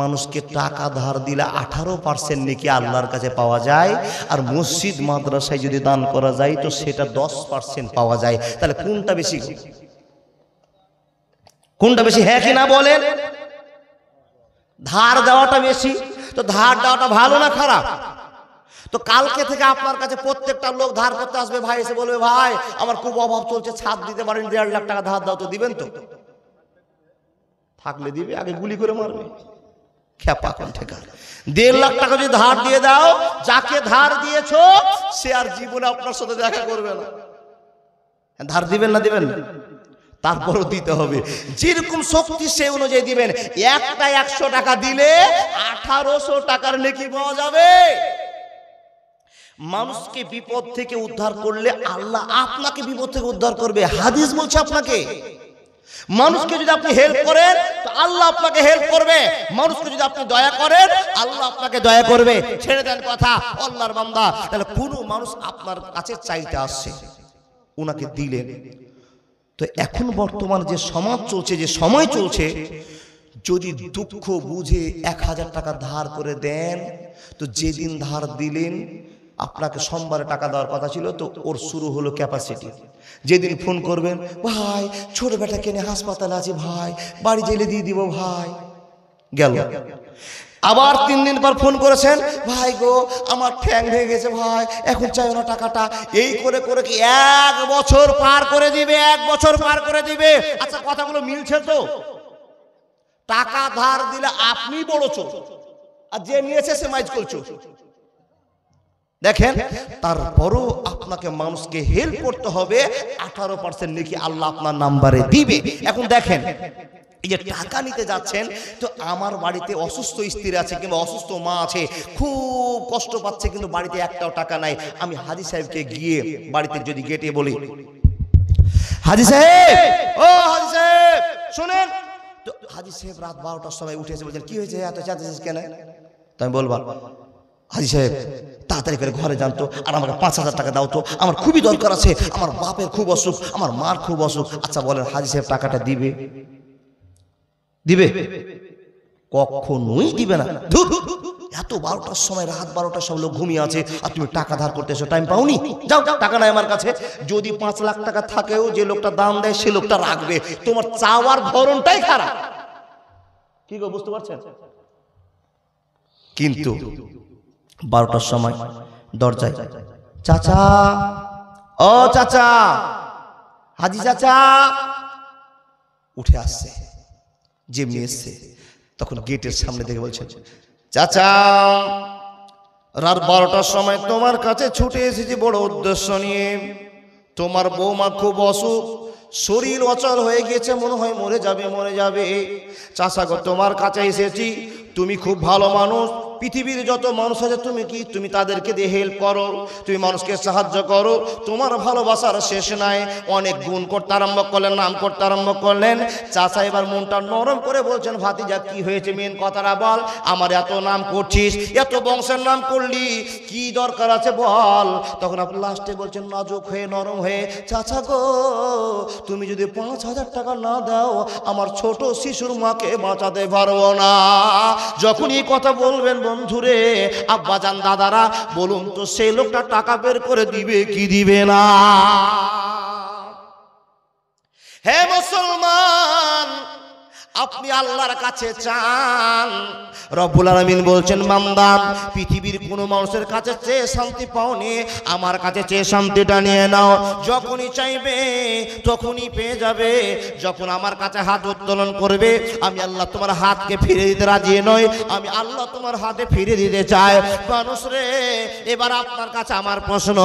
মানুষকে টাকা ধার দিলে 18% নাকি আল্লাহর কাছে পাওয়া যায়, আর মসজিদ মাদ্রাসায় যদি দান করা যায় তো সেটা 10% পাওয়া যায়। তাহলে কোনটা বেশি? কোনটা বেশি? হ্যাঁ কি না বলেন? ধার দেওয়াটা বেশি। তো ধার দেওয়াটা ভালো না খারাপ? তো কালকে থেকে আপনার কাছে প্রত্যেকটা লোক ধার করতে আসবে, ভাই এসে বলবে ভাই আমার খুব অভাব চলছে, ছাদ দিতে পারেন, 1.5 লাখ টাকা ধার দাও, তো দিবেন তো? থাকলে দিবে, আগে গুলি করে মারবে। খেপা কণ্ঠেকার। 1.5 লাখ টাকা যদি ধার দিয়ে দাও, যাকে ধার দিয়েছো সে আর জীবনে আপনার সাথে দেখা করবে না। ধার দিবেন না? দিবেন না? তারপরও দিতে হবে, যেরকম শক্তি সে অনুযায়ী দিবেন। একটা 100 টাকা দিলে 1800 টাকার নেকি পাওয়া যাবে। মানুষকে বিপদ থেকে উদ্ধার করলে আল্লাহ আপনাকে বিপদ থেকে উদ্ধার করবে। হাদিস বলছে আপনাকে, মানুষকে যদি আপনি হেল্প করেন তো আল্লাহ আপনাকে হেল্প করবে, মানুষকে যদি আপনি দয়া করেন আল্লাহ আপনাকে দয়া করবে। ছেড়ে দেন কথা আল্লাহর বান্দা। তাহলে কোনো মানুষ আপনার কাছে চাইতে আসছে, ওনাকে দিলেন। তো এখন বর্তমান যে সমাজ চলছে, যে সময় চলছে, যদি দুঃখ বুঝে 1000 টাকা ধার করে দেন, তো যেদিন ধার দিলেন আপনাকে সোমবারে টাকা দেওয়ার কথা ছিল, তো ওর শুরু হলো ক্যাপাসিটি। যেদিন ফোন করবেন, ভাই ছোট বেটা কেনে হাসপাতালে আছে, ভাই বাড়ি জেলে দিয়ে দিব, ভাই গেল। আবার 3 দিন পর ফোন করেছেন, ভাই গো আমার ঠ্যাং ভেঙে গেছে, ভাই এখন চাই না টাকাটা। এই করে করে কি 1 বছর পার করে দিবে, 1 বছর পার করে দিবে। আচ্ছা কথাগুলো মিলছে তো? টাকা ধার দিলে আপনি বড় চোর, আর যে নিয়েছে সে মাইজকুল চোর। দেখেন, তারপরও আপনাকে মানুষকে হেল্প করতে হবে। 18% নাকি আল্লাহ আপনার নাম্বারে দিবে। এখন দেখেন, এই যে টাকা নিতে যাচ্ছেন, তো আমার বাড়িতে অসুস্থ স্ত্রী আছে কিংবা অসুস্থ মা আছে, খুব কষ্ট পাচ্ছে, কিন্তু বাড়িতে একটাও টাকা নাই। আমি হাজী সাহেবকে গিয়ে বাড়িতে যদি গেটে বলি, হাজী সাহেব, ও হাজী সাহেব শুনেন, তো হাজী সাহেব রাত 12টার সময় উঠেছে, বলছেন কি হয়েছে এত চাচ্ছিস কেন? তো আমি বলবো, হাজী সাহেব তাড়াতাড়ি করে ঘরে যান তো, আর আমাকে 5000 টাকা দাও তো, আমার খুবই দরকার আছে, আমার বাপের খুব অসুখ, আমার মার খুব অসুখ। আচ্ছা বলেন হাজী সাহেব টাকাটা দিবে? দিবে? কখনোই দিবে না। এত 12টার সময়, রাত 12টার সময় লোক ঘুমিয়ে আছে, আর তুমি টাকা ধার করতে এসো, টাইম পাওনি? যাও, টাকা নাই আমার কাছে। যদি 5 লাখ টাকা থাকেও যে লোকটা দাম দেয় সে লোকটা রাখবে। তোমার চাওয়ার ধরনটাই খারাপ। কি গো, বুঝতে পারছেন? কিন্তু 12টার সময় দরজায়, চাচা, ও চাচা, হাজী চাচা উঠে আসছে। যেমনি এসছে তখন গেটের সামনে দেখে বলছেন, চাচা রাত 12টার সময় তোমার কাছে ছুটে এসেছি বড় উদ্দেশ্য নিয়ে। তোমার বৌমা খুব অসুখ, শরীর অচল হয়ে গিয়েছে, মনে হয় মরে যাবে। চাচা গো, তোমার কাছে এসেছি, তুমি খুব ভালো মানুষ, পৃথিবীর যত মানুষ আছে তুমি তাদেরকে দিয়ে হেল্প করো, তুমি মানুষকে সাহায্য করো, তোমার ভালোবাসার শেষ নাই। অনেক গুণ করতে আরম্ভ করলেন, নাম করতে আরম্ভ করলেন। চাচা এবার মনটা নরম করে বলছেন, ভাতিজা কি হয়েছে, মেন কথাটা বল, আমার এত নাম করছিস, এত বংশের নাম করলি, কি দরকার আছে বল। তখন আপনি লাস্টে বলছেন নাজুক হয়ে, নরম হয়ে, চাচা গো তুমি যদি 5,000 টাকা না দাও আমার ছোট শিশুর মাকে বাঁচাতে পারবো না। যখন এই কথা বলবেন বন্ধুরে, আব্বাজান দাদারা বলুন তো, সেই লোকটা টাকা বের করে দিবে কি দিবে না? হে মুসলমান, আপনি আল্লাহর কাছে চান, রব্বুল আলামিন বলছেন, বান্দা পৃথিবীর কোনো মানুষের কাছে চেয়ে শান্তি পাওনি, আমার কাছে চেয়ে শান্তিটা নিয়ে নাও। যখনই চাইবে তখনই পেয়ে যাবে। যখন আমার কাছে হাত উত্তোলন করবে, আমি আল্লাহ তোমার হাতকে ফিরে দিতে রাজি নই, আমি আল্লাহ তোমার হাতে ফিরে দিতে চাই। মানুষ রে, এবার আপনার কাছে আমার প্রশ্ন,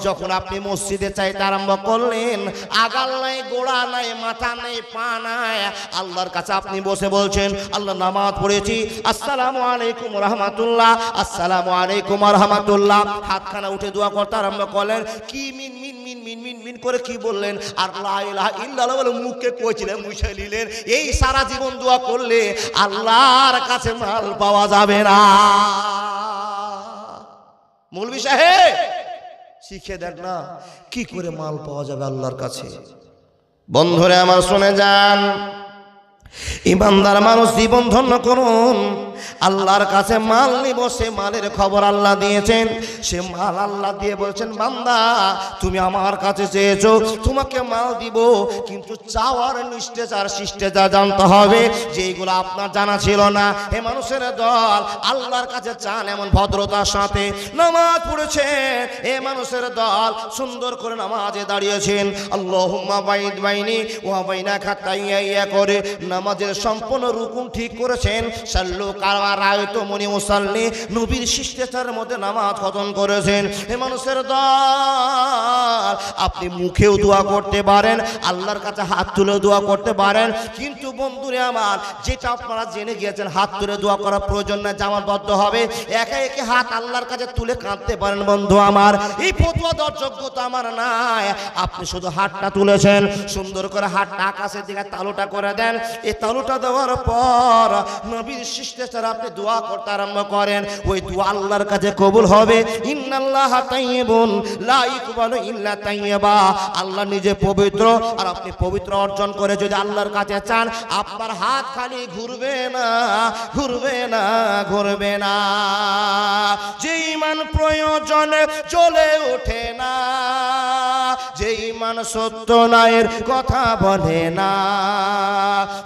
যখন আপনি মসজিদে চাইতে আরম্ভ করলেন, আগাল নাই, গোড়া নাই, মাথা নাই, পা নাই, আল্লাহর কাছে আপনি বসে বলছেন, আল্লাহ নামাজ পড়েছি, আসসালামু আলাইকুম রাহমাতুল্লাহ, আসসালামু আলাইকুম রাহমাতুল্লাহ, হাতখানা উঠে দোয়া করতে আরম্ভ করলেন। কি মিন মিন মিন মিন মিন মিন করে কি বললেন? আর লা ইলাহা ইল্লাল্লাহ বলে মুখে কইছিলেন, মুছে নিলেন। এই সারা জীবন দোয়া করলে আল্লাহর কাছে মাল পাওয়া যাবে না। মৌলভী সাহেব শিখে দেন না, কি করে মাল পাওয়া যাবে আল্লাহর কাছে। বন্ধুরে আমার শুনে যান, ইমানদার মানুষ জীবন ধন্য করুন। আল্লাহর কাছে মাল নিব, সে মালের খবর আল্লাহ দিয়েছেন, সে মাল আল্লাহ দিয়ে বলছেন, বান্দা তুমি আমার কাছে চেয়েছো, তোমাকে মাল দিব, কিন্তু চাওয়ার নিষ্ঠেচার শিষ্টাচার জানতে হবে, যেগুলো আপনার জানা ছিল না। হে মানুষের দল, আল্লাহর কাছে চান এমন ভদ্রতার সাথে। নামাজ পড়েছেন, হে মানুষের দল, সুন্দর করে নামাজে দাঁড়িয়েছেন, আল্লাহুম্মা বাইদ বাইনি ওয়া বাইনা খাতাইয়া করে নামাজের সম্পূর্ণ রুকুন ঠিক করেছেন। সাল্লু কামা রাআইতুমুনি মুসাল্লি, নবীর শিষ্টাচারের মধ্যে নামাজ খতম করেছেন। হে মানুষের দল, আপনি মুখেও দোয়া করতে পারেন, আল্লাহর কাছে হাত তুলে দোয়া করতে পারেন, কিন্তু বন্ধুরে আমার, যেটা আপনারা জেনে গিয়েছেন, হাত তুলে দোয়া করার প্রয়োজন না, জামাবদ্ধ হবে। একে একে হাত আল্লাহর কাছে তুলে কাঁদতে পারেন বন্ধু আমার, এই ফতোয়া দেওয়ার যোগ্যতা আমার নাই। আপনি শুধু হাতটা তুলেছেন, সুন্দর করে হাতটা আকাশের দিকে তালুটা করে দেন। এই তালুটা দেওয়ার পর নবীর শিষ্টাচার আপনি দোয়া করতে আরম্ভ করেন, ওই দোয়া আল্লাহর কাছে কবুল হবে। ইন্নাল্লাহা তাইয়্যিবুন লা ইকবালু ইল্লা তাইয়্যিবা, আল্লাহ নিজে পবিত্র, আর আপনি পবিত্র অর্জন করে যদি আল্লাহর কাছে চান, আপনার হাত খালি ঘুরবে না, ঘুরবে না, ঘুরবে না। যে ঈমান প্রয়োজনে জ্বলে ওঠে না, যে ঈমান সত্য নায়ের কথা বলে না,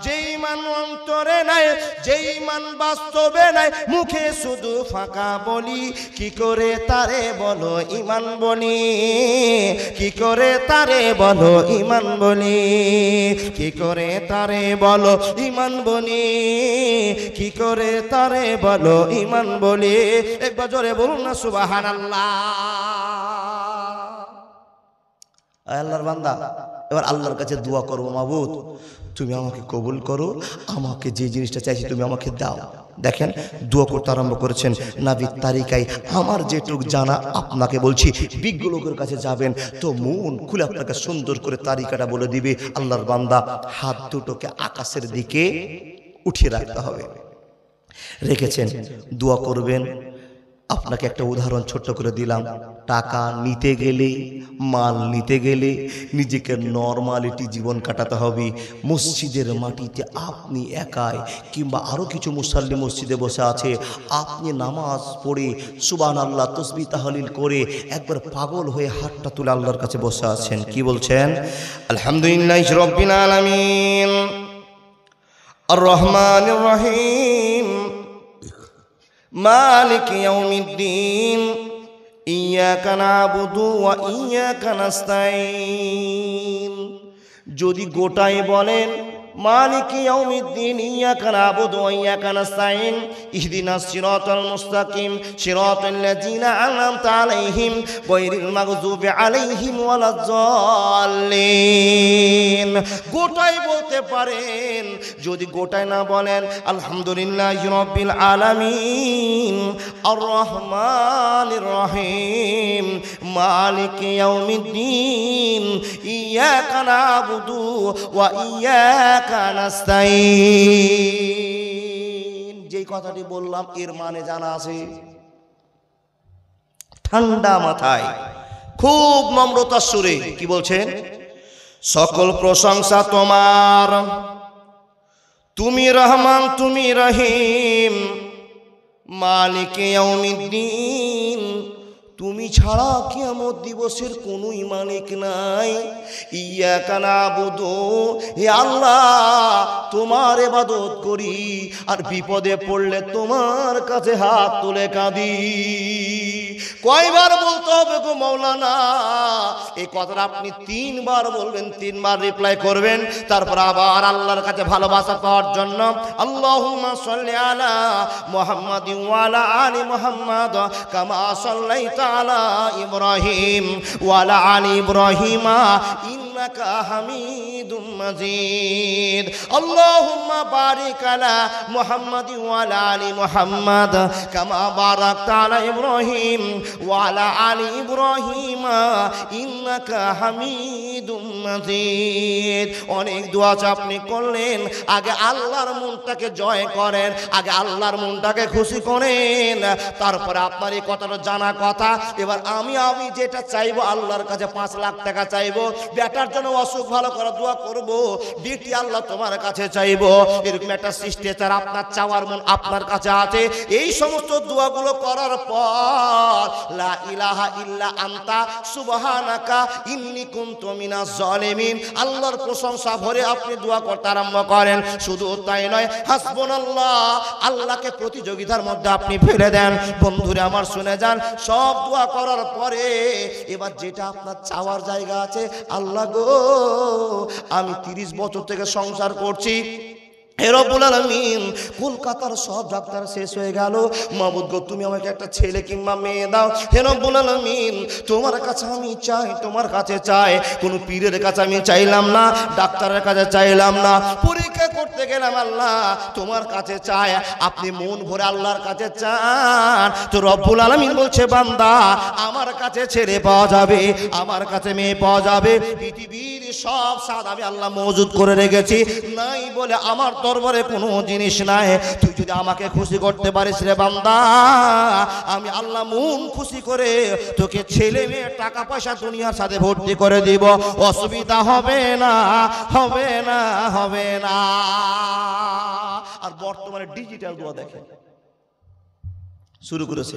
যে ঈমান অন্তরে নাই, যে ঈমান বাস্তবে নাই, মুখে শুধু ফাঁকা বলি, কি করে তারে বলো ঈমান বলি, কি করে তারে বলো ঈমান বলি, কি করে তারে বলো ঈমান বলি, কি করে তারে বলো ঈমান বলি। একবার জোরে বলুন না সুবহানাল্লাহ। আল্লাহর বান্দা, এবার আল্লাহর কাছে দোয়া করবো, মাবুদ তুমি আমাকে কবুল করো, আমাকে যে জিনিসটা চাইছি তুমি আমাকে দাও। দেখেন দোয়া করতে আরম্ভ করেছেন নবীর তারিকায়। আমার যেটুক জানা আপনাকে বলছি, বিজ্ঞ লোকের কাছে যাবেন তো মন খুলে আপনাকে সুন্দর করে তারিকাটা বলে দিবে। আল্লাহর বান্দা, হাত দুটোকে আকাশের দিকে উঠিয়ে রাখতে হবে, রেখেছেন, দোয়া করবেন। আপনাকে একটা উদাহরণ ছোট্ট করে দিলাম, টাকা নিতে গেলে, মাল নিতে গেলে নিজেকে নরমালিটি জীবন কাটাতে হবে। মসজিদের মাটিতে আপনি একাই কিংবা আরও কিছু মুসাল্লি মসজিদে বসে আছে, আপনি নামাজ পড়ে সুবহানাল্লাহ তাসবিহ তাহলিল করে একবার পাগল হয়ে হাতটা তুলে আল্লাহর কাছে বসে আছেন। কি বলছেন? আলহামদুলিল্লাহি রাব্বিল আলামিন আর রহমানির রহিম মালিক ইয়াউমিদ্দিন ইয়াকা নাবুদু ওয়া ইয়াকা নাস্তাইন। যদি গোটায় বলেন মালিকি ইয়াউমিদ্দিন ইয়াকা না'বুদু ওয়া ইয়াকা নাস্তাঈন ইহদিনাস সিরাতাল মুস্তাকিম সিরাতাল্লাযীনা আন'আমতা আলাইহিম গায়রিল মাগযুবি আলাইহিম ওয়ালাদ-দাল্লিন। গোটাই বলতে পারেন, যদি গোটাই না বলেন আলহামদুলিল্লাহি রাব্বিল আলামিন আর রহমানির রহিম মালিকি ইয়াউমিদ্দিন ইয়াকা না'বুদু ওয়া ইয়াকা নাস্তাঈন। যেই কথাটি বললাম এর মানে জানা আছে? ঠান্ডা মাথায় খুব নম্রতার সুরে কি বলছেন? সকল প্রশংসা তোমার, তুমি রহমান তুমি রহিম, মালিকে ইয়াউমিদ্দিন, তুমি ছাড়া কিয়ামত দিবসের কোনোই মালিক নাই। ইয়াকা না'বুদু, হে আল্লাহ তোমার ইবাদত করি, আর বিপদে পড়লে তোমার কাছে হাত তুলে কাঁদি। কয়বার বলতে হবে গো মাওলানা? এই কথাটা আপনি 3 বার বলবেন, 3 বার রিপ্লাই করবেন, তারপর আবার আল্লাহর কাছে ভালোবাসা পাওয়ার জন্য আল্লাহুম্মা সাল্লি আলা মুহাম্মাদিন ওয়া আলা আলি মুহাম্মাদ কামা সাল্লাইতা আলা ইব্রাহিম ওয়া আলা আলি ইব্রাহিম ইন্নাকা হামিদুম মাজিদ। আল্লাহুম্মা বারিক আলা মুহাম্মাদিন ওয়া আলা আলি মুহাম্মাদ কামা বারাকতা আলা ইব্রাহিম ওয়া আলা আলি ইব্রাহিম ইন্নাকা হামিদুম মাজিদ। অনেক দোয়া আপনি করলেন, আগে আল্লাহর মনটাকে জয় করেন, আগে আল্লাহর মনটাকে খুশি করেন, তারপরে আপনার এই কথাটা জানা কথা। এবার আমি যেটা চাইবো আল্লাহর কাছে 5 লাখ টাকা চাইবো, বেটার জন্য অসুখ ভালো করার দোয়া করব, বিটি আল্লাহ তোমার কাছে চাইবো, এরকম একটা শিষ্টাচার আপনার চাওয়ার মন আপনার কাছে আছে। এই সমস্ত দোয়াগুলো করার পর লা ইলাহা ইল্লা আনতা সুবহানাকা ইন্নী কুনতু মিনাজ জালিমিন, আল্লাহর প্রশংসা ভরে আপনি দোয়া করতে আরম্ভ করেন। শুধু তাই নয়, হাসবুনাল্লাহ, আল্লাহকে প্রতিযোগিতার মধ্যে আপনি ফেলে দেন। বন্ধুরা আমার শুনে যান, সব দোয়া করার পরে এবার যেটা আপনার চাওয়ার জায়গা আছে, আল্লাহ গো আমি 30 বছর থেকে সংসার করছি, হে রব্বুল আলামিন কলকাতার সব ডাক্তার শেষ হয়ে গেল, মাবুদ গো তুমি আমাকে একটা ছেলে কিংবা মেয়ে দাও। হে রব্বুল আলামিন তোমার কাছে আমি চাই, তোমার কাছে চাই, কোনো পীরের কাছে আমি চাইলাম না, ডাক্তারের কাছে চাইলাম না, পরীক্ষা করতে গেলাম আল্লাহ তোমার কাছে চাই। আপনি মন ভরে আল্লাহর কাছে চান তো রব্বুল আলামিন বলছে বান্দা আমার কাছে ছেলে পাওয়া যাবে, আমার কাছে মেয়ে পাওয়া যাবে, পৃথিবীর সব স্বাদ আমি আল্লাহ মজুদ করে রেখেছি, নাই বলে আমার দরবারে কোনো জিনিস নাই। তুই যদি আমাকে খুশি করতে পারিস রে বান্দা, আমি আল্লাহ মন খুশি করে তোকে ছেলে মেয়ে টাকা পয়সা দুনিয়ার সাথে ভর্তি করে দিব, অসুবিধা হবে না, হবে না, হবে না। আর বর্তমানে ডিজিটাল দোয়া দেখেন শুরু করেছে,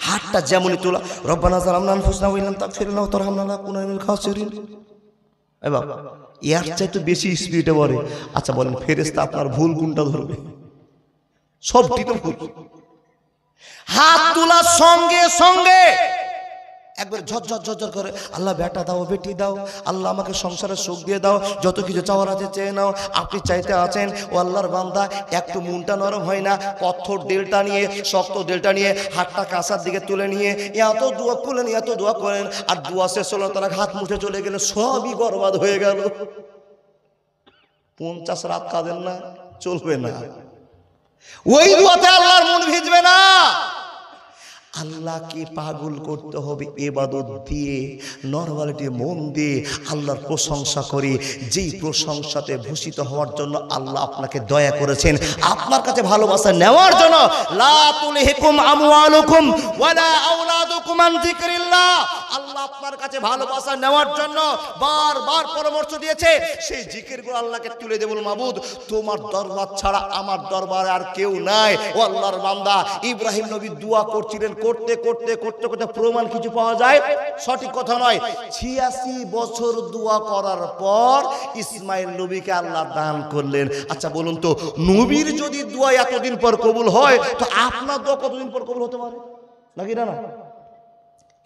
হাতটা যেমনই তোলা, রব্বানা যালামনা আনফুসানা ওয়া ইল্লাম তাগফির লানা ওয়া তারহামনা লানাকুনা মিনাল খাসিরিন। এই বাবা এর চাইতে বেশি স্পিডে বলে। আচ্ছা বলেন ফেরেশতা আপনার ভুল কোনটা ধরবে? সবটি তো ভুল। হাত তোলার সঙ্গে সঙ্গে একবার ঝরঝর ঝরঝর করে আল্লাহ বেটা দাও, বেটি দাও, আল্লাহ আমাকে সংসারের সুখ দিয়ে দাও, যত কিছু চাওয়ার আছে চেয়ে নাও। আপনি চাইতে আছেন, ও আল্লাহর বান্দা একটু মনটা নরম হয় না, কঠোর দিলটা নিয়ে, শক্ত দিলটা নিয়ে হাতটা কাঁসার দিকে তুলে নিয়ে এত দোয়া করলেন, এত দোয়া করেন, আর দোয়া শেষ হলো তারা হাত মুঠে চলে গেলে সবই বরবাদ হয়ে গেল। 50 রাত কাঁদেন না, চলবে না, ওই দোয়াতে আল্লাহর মন ভিজবে না। আল্লাহকে পাগল করতে হবে ইবাদত দিয়ে, নরমালিটি মন দিয়ে আল্লাহর প্রশংসা করে। যেই প্রশংসাতে ভূষিত হওয়ার জন্য আল্লাহ আপনাকে দয়া করেছেন, আপনার কাছে ভালোবাসা নেওয়ার জন্য। লা তুলহিকুম আমওয়ালুকুম ওয়ালা আওলাদুকুম আন যিকরিল্লাহ, আল্লাহ আপনার কাছে ভালোবাসা নেওয়ার জন্য বারবার পরামর্শ দিয়েছে। সেই জিকিরগুলো আল্লাহকে তুলে দেব, মাবুদ তোমার দরবার ছাড়া আমার দরবারে আর কেউ নাই। ও আল্লাহর বান্দা, ইব্রাহিম নবী দোয়া করছিলেন, করতে করতে করতে করতে প্রমাণ কিছু পাওয়া যায়, সঠিক কথা নয়, 86 বছর দোয়া করার পর ইসমাইল নবীকে আল্লাহ দান করলেন। আচ্ছা বলুন তো, নবীর যদি দোয়া এতদিন পর কবুল হয়, তো আপনার দোয়া কতদিন পর কবুল হতে পারে নাকি না?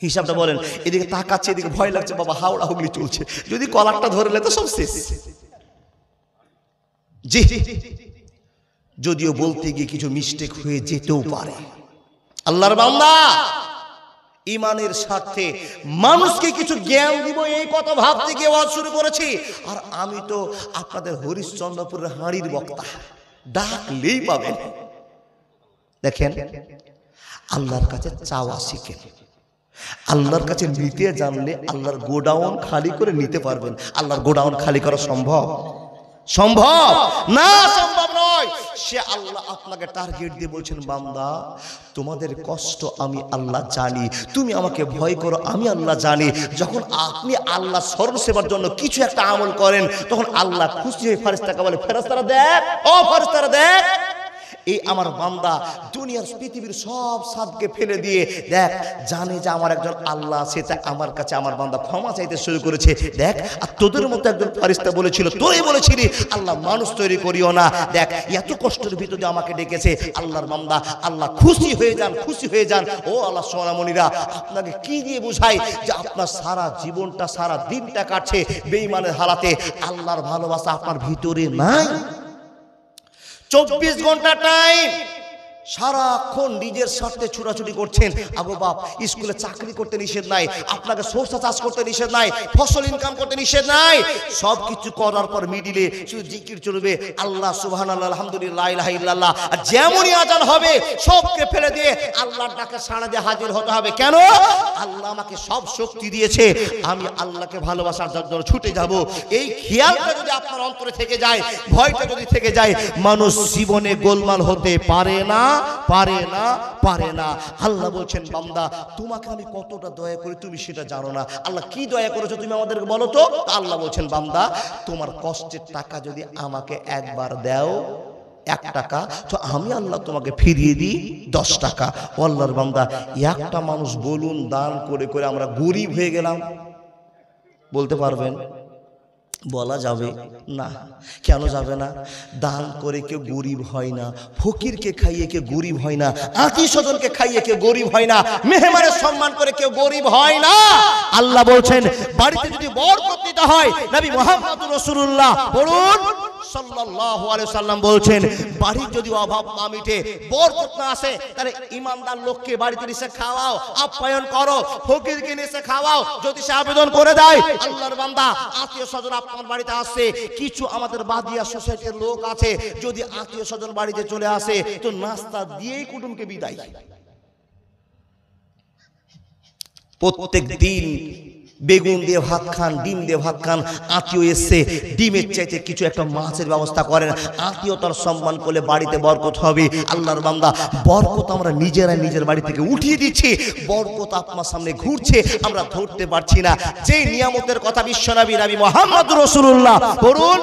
হিসাবটা বলেন। এদিকে তাকাচ্ছে, এদিকে ভয় লাগছে, বাবা হাওড়া হুগলি চলছে, যদি কলারটা ধরলে তো সব শেষ। জি, যদিও বলতে গিয়ে কিছু মিস্টেক হয়ে যেতেও পারে। আল্লাহর বান্দা, ইমানের স্বার্থে মানুষকে কিছু জ্ঞান দিব এই কথা ভাবতে গিয়ে ওয়াজ শুরু করেছি। আর আমি তো আপনাদের হরিশ্চন্দ্রপুরের হাঁড়ির বক্তা, ডাকলেই পাবেন। দেখেন, আল্লাহর কাছে চাওয়া শিখেন। আল্লাহর কাছে নিতে জানলে আল্লাহর গোডাউন খালি করে নিতে পারবেন। আল্লাহর গোডাউন খালি করা সম্ভব? সম্ভব না, সম্ভব নয়। সে আল্লাহ আপনাকে টার্গেট দিয়ে বলছেন, বান্দা তোমাদের কষ্ট আমি আল্লাহ জানি, তুমি আমাকে ভয় করো আমি আল্লাহ জানি। যখন আপনি আল্লাহ স্মরণ সেবার জন্য কিছু একটা আমল করেন, তখন আল্লাহ খুশি হয়ে ফেরেশতাকে বলে, ফেরেশতারা দেখ, ও ফেরেশতারা দেখ, এই আমার বান্দা দুনিয়ার পৃথিবীর সব সাদকে ফেলে দিয়ে দেখ, জানে যে আমার একজন আল্লাহ আছে, তাই আমার কাছে আমার বান্দা ক্ষমা চাইতে শুরু করেছে। দেখ, আর তোদের মতো একজন ফেরেশতা বলেছিল, তোরে বলেছিলি আল্লাহ মানুষ তৈরি করিও না, দেখ এত কষ্টের ভিতরে আমাকে ডেকেছে। আল্লাহর বান্দা, আল্লাহ খুশি হয়ে যান, খুশি হয়ে যান। ও আল্লাহ সোনামণিরা, আপনাকে কি দিয়ে বোঝাই যে আপনার সারা জীবনটা, সারা দিনটা কাটছে বেঈমানের হালাতে, আল্লাহর ভালোবাসা আপনার ভিতরে নাই। 24 ঘন্টা টাইম সারাক্ষণ নিজের স্বার্থে ছুটাছুটি করছেন। আগো বাপ, স্কুলে চাকরি করতে নিষেধ নাই, আপনাকে সরষা চাষ করতে নিষেধ নাই, ফসল ইনকাম করতে নিষেধ নাই। সব কিছু করার পর মিডিলে শুধু জিকির চলবে, আল্লাহ সুবহানাল্লাহ, আলহামদুলিল্লাহ, লা ইলাহা ইল্লাল্লাহ। আর যেমনই আজান হবে সবকে ফেলে দিয়ে আল্লাহর ডাকে সাড়া দিয়ে হাজির হতে হবে। কেন? আল্লাহ আমাকে সব শক্তি দিয়েছে, আমি আল্লাহকে ভালোবাসার জন্য ছুটে যাব। এই খেয়ালটা যদি আপনার অন্তরে থেকে যায়, ভয়টা যদি থেকে যায়, মানুষ জীবনে গোলমাল হতে পারে না, পারে না, পারে না। আল্লাহ বলছেন, বান্দা তোমাকে আমি কতটা দয়া করি তুমি সেটা জানো না। আল্লাহ কি দয়া করেছো তুমি আমাদেরকে বলো তো? আল্লাহ বলছেন, বান্দা তোমার কষ্টের টাকা যদি আমাকে একবার দাও 1 টাকা, তো আমি আল্লাহ তোমাকে ফিরিয়ে দিই 10 টাকা। আল্লাহর বান্দা, একটা মানুষ বলুন দান করে করে আমরা গরিব হয়ে গেলাম, বলতে পারবেন? বলা যাবে না। কেন যাবে না? দান করে কেউ গরিব হয় না, ফকিরকে খাইয়ে কেউ গরিব হয় না, আত্মীয় স্বজনকে খাইয়ে কেউ গরিব হয় না, মেহমানের সম্মান করে কেউ গরিব হয় না। আল্লাহ বলছেন, বাড়িতে যদি বরকত দিতে হয়, নবী মুহাম্মদুর রাসূলুল্লাহ বলুন সাল্লাল্লাহু আলাইহি সাল্লাম বলছেন, বাড়ির যদি অভাব না মিটে, বরকত না আসে, তাহলে ইমানদার লোককে বাড়িতে এসে খাওয়াও, আপ্যায়ন করো, ফকিরকে এসে খাওয়াও। যদি সে আবেদন করে দেয়, আল্লাহর বান্দা আত্মীয় স্বজন আপনার বাড়িতে আসছে, কিছু আমাদের বাদিয়া সোসাইটির লোক আছে, যদি আত্মীয় স্বজন বাড়িতে চলে আসে, তো নাস্তা দিয়েই কুটুমকে বিদায়। প্রত্যেক দিন বেগুন দিয়ে ভাত খান, ডিম দিয়ে ভাত খান, আত্মীয় এসছে, ডিমের চাইতে কিছু একটা মাছের ব্যবস্থা করেন, আত্মীয়তার সম্মান করলে বাড়িতে বরকত হবে। আল্লাহর বান্দা, বরকত আমরা নিজেরাই নিজের বাড়ি থেকে উঠিয়ে দিচ্ছি, বরকত আপনার সামনে ঘুরছে, আমরা ধরতে পারছি না। যে নিয়ামতের কথা বিশ্বনবী নবী মুহাম্মদুর রাসূলুল্লাহ বলুন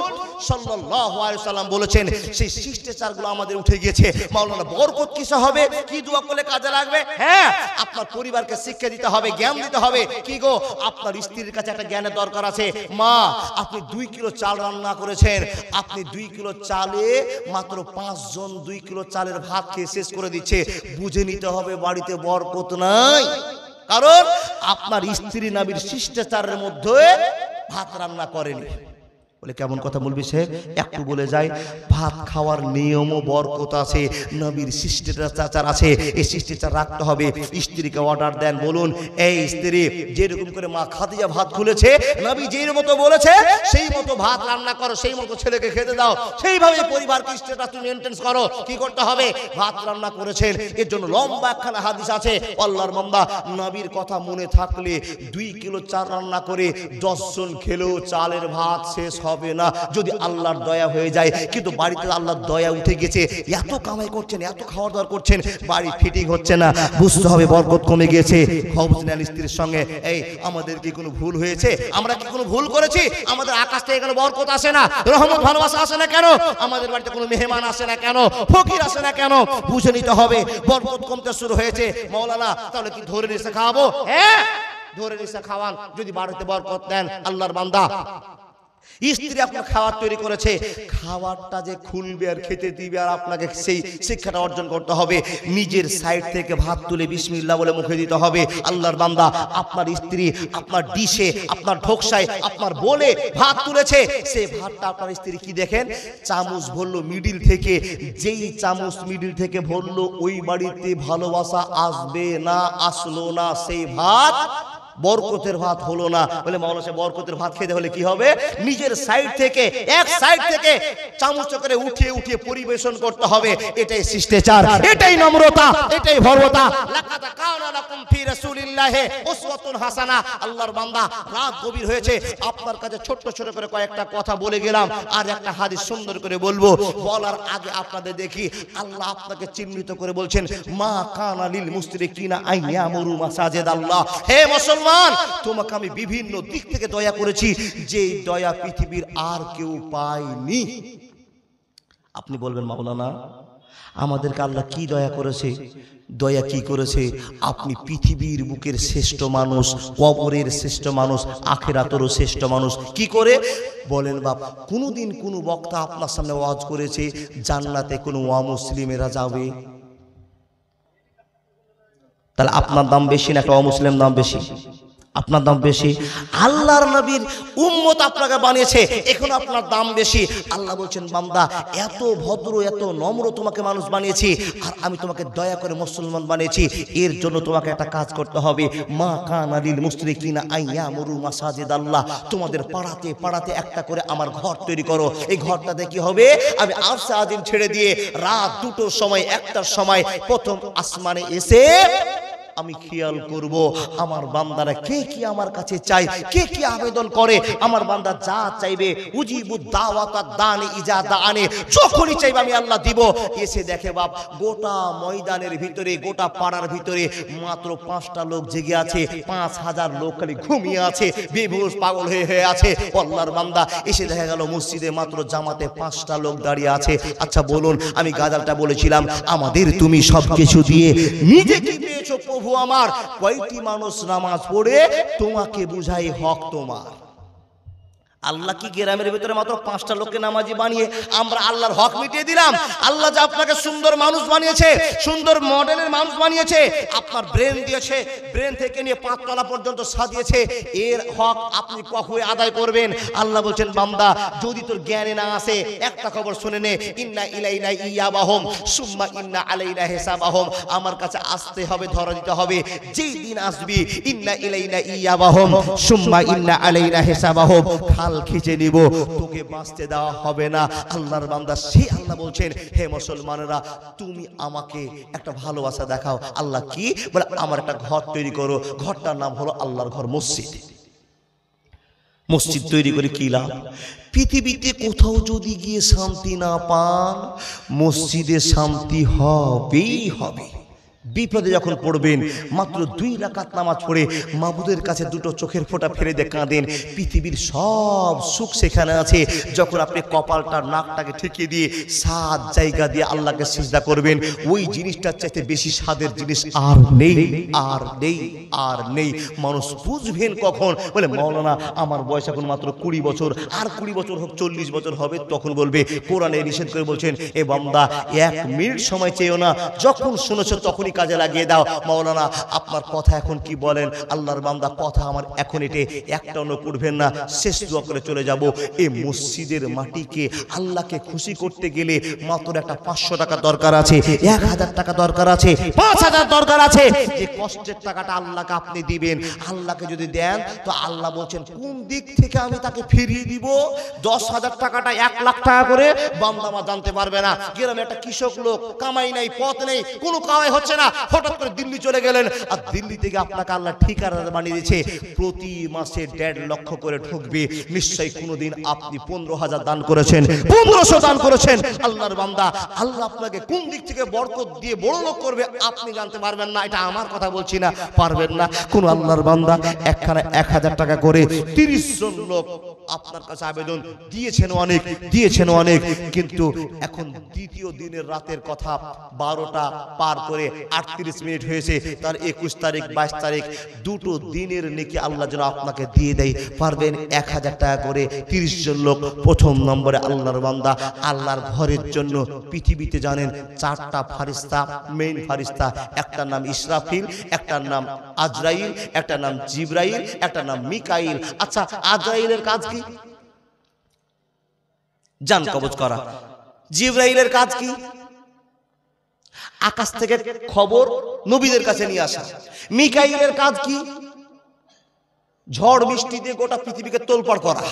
সাল্লাল্লাহু আলাইহি সাল্লাম বলেছেন, সেই শিষ্টাচারগুলো আমাদের উঠে গিয়েছে। মাওলানা, বরকত কিসে হবে? কি দোয়া করলে কাজে লাগবে? হ্যাঁ, আপনার পরিবারকে শিক্ষা দিতে হবে, জ্ঞান দিতে হবে। কি গো, আপনার স্ত্রীর কাছে একটা জ্ঞানের দরকার আছে। মা, আপনি 2 কিলো চাল রান্না করেছেন, আপনি 2 কিলো চালে মাত্র 5 জন 2 কিলো চালের ভাত খেয়ে শেষ করে দিচ্ছে, বুঝে নিতে হবে বাড়িতে বরকত নাই। কারণ আপনার স্ত্রী নবীর শিষ্টাচারের মধ্যে ভাত রান্না করেনি। বলে কেমন কথা বলবি সাহেব? একটু বলে যায়, ভাত খাওয়ার নিয়মও বরকত আছে, নবীর শিষ্টাচার আছে, এই শিষ্টাচার রাখতে হবে। স্ত্রীকে অর্ডার দেন, বলুন এই স্ত্রী, যেরকম করে মা খাদিজা ভাত খুলেছে, নবী যেই মতো বলেছে সেই মতো ভাত রান্না করো, সেই মতো ছেলেকে খেতে দাও, সেইভাবে পরিবারকে স্ট্যাটাস তুমি মেইনটেইন করো। কি করতে হবে? ভাত রান্না করেছেন, এর জন্য লম্বা একখানা হাদিস আছে। আল্লাহর বান্দা, নবীর কথা মনে থাকলে 2 কিলো চাল রান্না করে 10 জন খেলেও চালের ভাত শেষ হবে না, যদি আল্লাহর দয়া হয়ে যায়। কিন্তু বাড়িতে আল্লাহর দয়া উঠে গেছে, এত কামাই করছেন, এত খাওয়া দাওয়া করছেন, বাড়ি ফিটিং হচ্ছে না, বুঝতে হবে বরকত কমে গেছে। খবর নেন স্ত্রীর সঙ্গে, এই আমাদের কি কোনো ভুল হয়েছে? আমরা কি কোনো ভুল করেছি? আমাদের আকাশ থেকে কেন বরকত আসে না? রহমত ভালোবাসা আসে না কেন? আমাদের বাড়িতে কোনো মেহমান আসে না কেন? ফকির আসে না কেন? বুঝে নিতে হবে বরকত কমতে শুরু হয়েছে। মাওলানা, তাহলে কি ধরে নিয়ে খাওয়াবো? হ্যাঁ, ধরে নিয়ে খাওয়ান, যদি বাড়িতে বরকত দেন। আল্লাহর বান্দা, স্ত্রী আপনার খাবার তৈরি করেছে, খাবারটা যে খুলবে আর খেতে দিবে আর আপনাকে সেই শিক্ষাটা অর্জন করতে হবে। নিজের সাইড থেকে ভাত তুলে বিসমিল্লাহ বলে মুখে দিতে হবে। আল্লাহর বান্দা, আপনার স্ত্রী আপনার ডিশে, আপনার ঢোকসায়, আপনার বলে ভাত তুলেছে, সেই ভাতটা আপনার স্ত্রী কি দেখেন, চামচ ভরলো মিডিল থেকে, যেই চামচ মিডিল থেকে ভরলো ওই বাড়িতে ভালোবাসা আসবে না, আসলো না, সেই ভাত বরকতের ভাত হলো না। বলে মাওলানা সাহেব বরকতের ভাত খেতে হলে কি হবে, নিজের সাইড থেকে, এক সাইড থেকে চামচ করে উঠিয়ে উঠিয়ে পরিবেশন করতে হবে। এটাই শিষ্টাচার, এটাই নম্রতা, এটাই ভরবতা। লাকাদ কানা লাকুম ফি রাসূলিল্লাহি উসওয়াতুন হাসানা। আল্লাহর বান্দা, রাত গভীর হয়েছে, আপনার কাছে ছোট্ট ছোট করে কয়েকটা কথা বলে গেলাম, আর একটা হাদিস সুন্দর করে বলবো। বলার আগে আপনাদের দেখি আল্লাহ আপনাকে চিহ্নিত করে বলছেন, মা কানা লিল মুশরিকিনা আইয়ামুরু মাসাজিদ আল্লাহ। হে মুসলমান, তোমাকে আমি বিভিন্ন দিক থেকে দয়া করেছি, যে দয়া পৃথিবীর আর কেউ পায়নি। আপনি বলবেন মাওলানা আমাদেরকে আল্লাহ কি দয়া করেছে? দয়া কি করেছে? আপনি পৃথিবীর বুকের শ্রেষ্ঠ মানুষ, কবরের শ্রেষ্ঠ মানুষ, আখিরাতেরও শ্রেষ্ঠ মানুষ। কি করে বলেন বাপ? কোনোদিন কোনো বক্তা আপনার সামনে ওয়াজ করেছে জান্নাতে কোনো অমুসলিমেরা যাবে? তাহলে আপনার দাম বেশি না একটা অমুসলিম দাম বেশি? আপনার দাম বেশি। আল্লাহর নবীর উম্মত আপনাকে বানিয়েছে, এখন আপনার দাম বেশি। আল্লাহ বলছেন, বান্দা এত ভদ্র এত নম্র তোমাকে মানুষ বানিয়েছি, আর আমি তোমাকে দয়া করে মুসলমান বানিয়েছি। এর জন্য তোমাকে একটা কাজ করতে হবে, মা কানা লিল মুশরিকিনা আইয়ামুরু মাসাজিদ আল্লাহ। তোমাদের পাড়াতে পাড়াতে একটা করে আমার ঘর তৈরি করো। এই ঘরটাতে কি হবে, আমি আরশে আজিম ছেড়ে দিয়ে রাত 2টোর সময় 1টার সময় প্রথম আসমানে এসে আমি খেয়াল করব আমার বান্দারা কে কি আমার কাছে চাই, কে কি আবেদন করে। আমার বান্দা যা চাইবে, উজিবুদ দাওয়াতাদ দানি ইজা দাআনি, যখনই চাইবে আমি আল্লাহ দিব। এসে দেখে বাপ, গোটা ময়দানের ভিতরে, গোটা পাড়ার ভিতরে মাত্র 5টা লোক জেগে আছে, 5000 লোক খালি ঘুমিয়ে আছে, বেহুশ পাগল হয়ে আছে। আল্লাহর বান্দা এসে দেখা গেল মসজিদে মাত্র জামাতে 5টা লোক দাঁড়িয়ে আছে। আচ্ছা বলুন, আমি গাজালটা বলেছিলাম আমাদের তুমি সবকিছু দিয়ে নিজেকে পেয়েছো প্রভু আমার, কয়টি মানুষ নামাজ পড়ে তোমাকে বুঝাই হক তোমার? আল্লাহ কি গ্রামের ভিতরে মাত্র 5টা লোককে নামাজি বানিয়ে আমরা আল্লাহর হক মিটিয়ে দিলাম? আল্লাহ যে আপনাকে সুন্দর মানুষ বানিয়েছে, সুন্দর মডেলের মানুষ বানিয়েছে, আপনার ব্রেন দিয়েছে, ব্রেন থেকে নিয়ে 5 তলা পর্যন্ত সাজিয়েছে, এর হক আপনি কখনোই আদায় করবেন? আল্লাহ বলছেন, বান্দা যদি তোর জ্ঞানে না আসে একটা খবর শুনে নে, ইন্না ইলাইনা ইয়াবাহুম সুম্মা ইন্না আলাইনা হিসাবাহুম। আমার কাছে আসতে হবে, ধরা দিতে হবে। যেই দিন আসবি, ইন্না ইলাইনা ইয়াবাহুম সুম্মা ইন্না আলাইনা হিসাবাহুম, খিচে নিব, তোকে বাঁচতে দেওয়া হবে না। আল্লাহর বান্দা, সেই আল্লাহ বলছেন, হে মুসলমানেরা তুমি আমাকে একটা ভালোবাসা দেখাও। আল্লাহ কি বলে, আমার একটা ঘর তৈরি করো। ঘরটার নাম হলো আল্লাহর ঘর, মসজিদ। মসজিদ তৈরি করে কি লাভ? পৃথিবীতে কোথাও যদি গিয়ে শান্তি না পান, মসজিদে শান্তি হবেই হবে। বিপদে যখন পড়বেন, মাত্র 2 রাকাত নামাজ পড়ে মাবুদের কাছে 2টো চোখের ফোঁটা ফেলে দিয়ে কাঁদেন। পৃথিবীর সব সুখ সেখানে আছে। যখন আপনি কপালটা নাকটাকে ঠেকিয়ে দিয়ে 7 জায়গা দিয়ে আল্লাহকে সিজদা করবেন, ওই জিনিসটার চাইতে বেশি স্বাদের জিনিস আর নেই, আর নেই, আর নেই। মানুষ বুঝবেন কখন? বলে মাওলানা আমার বয়স এখন মাত্র 20 বছর, আর 20 বছর হোক 40 বছর হবে, তখন বলবে কোরআনে নিষেধ করে বলছেন, এ বান্দা 1 মিনিট সময় চেয়েও না, যখন শুনেছো তখনই কাজে লাগিয়ে দাও। মাওলানা আপনার কথা এখন কি বলেন? আল্লাহর বান্দা, কথা আমার এখন এটে একটাও পড়বেন না, শেষ দোয়া করে চলে যাব। এই মসজিদের মাটিকে আল্লাহকে খুশি করতে গেলে মাত্র একটা 500 টাকা দরকার আছে, 1000 টাকা দরকার আছে, 5000 দরকার আছে। যে কষ্টের টাকাটা আল্লাহকে আপনি দিবেন, আল্লাহকে যদি দেন তো আল্লাহ বলছেন কোন দিক থেকে আমি তাকে ফিরিয়ে দিব। 10,000 টাকাটা 1 লাখ টাকা করে বান্দা মা জানতে পারবে না। গ্রামে একটা কৃষক লোক, কামাই নাই, পথ নেই, কোনো কামাই হচ্ছে না, হঠাৎ করে দিল্লি চলে গেলেন, আর দিল্লি থেকে আপনাকে আল্লাহ ঠিকাদার বানিয়ে দিয়েছে, প্রতি মাসে 1.5 লক্ষ করে ঢুকবে। নিশ্চয়ই কোনোদিন আপনি 15,000 দান করেছেন, 1500 দান করেছেন। আল্লাহর বান্দা, আল্লাহ আপনাকে কোন দিক থেকে বরকত দিয়ে বড় লোক করবে আপনি জানতে পারবেন না। এটা আমার কথা বলছি না, পারবেন না। কোন আল্লাহর বান্দা একখানে 1000 টাকা করে 30 জন লোক আপনার কাছে আবেদন দিয়েছেন অনেক, কিন্তু এখন দ্বিতীয় দিনের রাতের কথা, 12টা পার করে 38 মিনিট হয়েছে, তার 21 তারিখ 22 তারিখ দুটো দিনের নেকি আল্লাহ যেন আপনাকে দিয়ে দেয়। পারবেন 1000 টাকা করে 30 জন লোক। প্রথম নম্বরে আল্লাহর বান্দা, আল্লাহর ঘরের জন্য পৃথিবীতে জানেন 4টা ফারিস্তা, মেইন ফারিস্তা, একটার নাম ইসরাফিল, একটার নাম আজরাইল, একটার নাম জিবরাইল, একটার নাম মিকাইল। আচ্ছা, আজরাইলের কাজ কি? জান কবজ করা। জিবরাইলের কাজ কি? আকাশ থেকে খবর নবীদের কাছে নিয়ে আসা। মিকাইলের কাজ কি? ঝড় বৃষ্টিতে গোটা পৃথিবীকে তোলপাড় করা।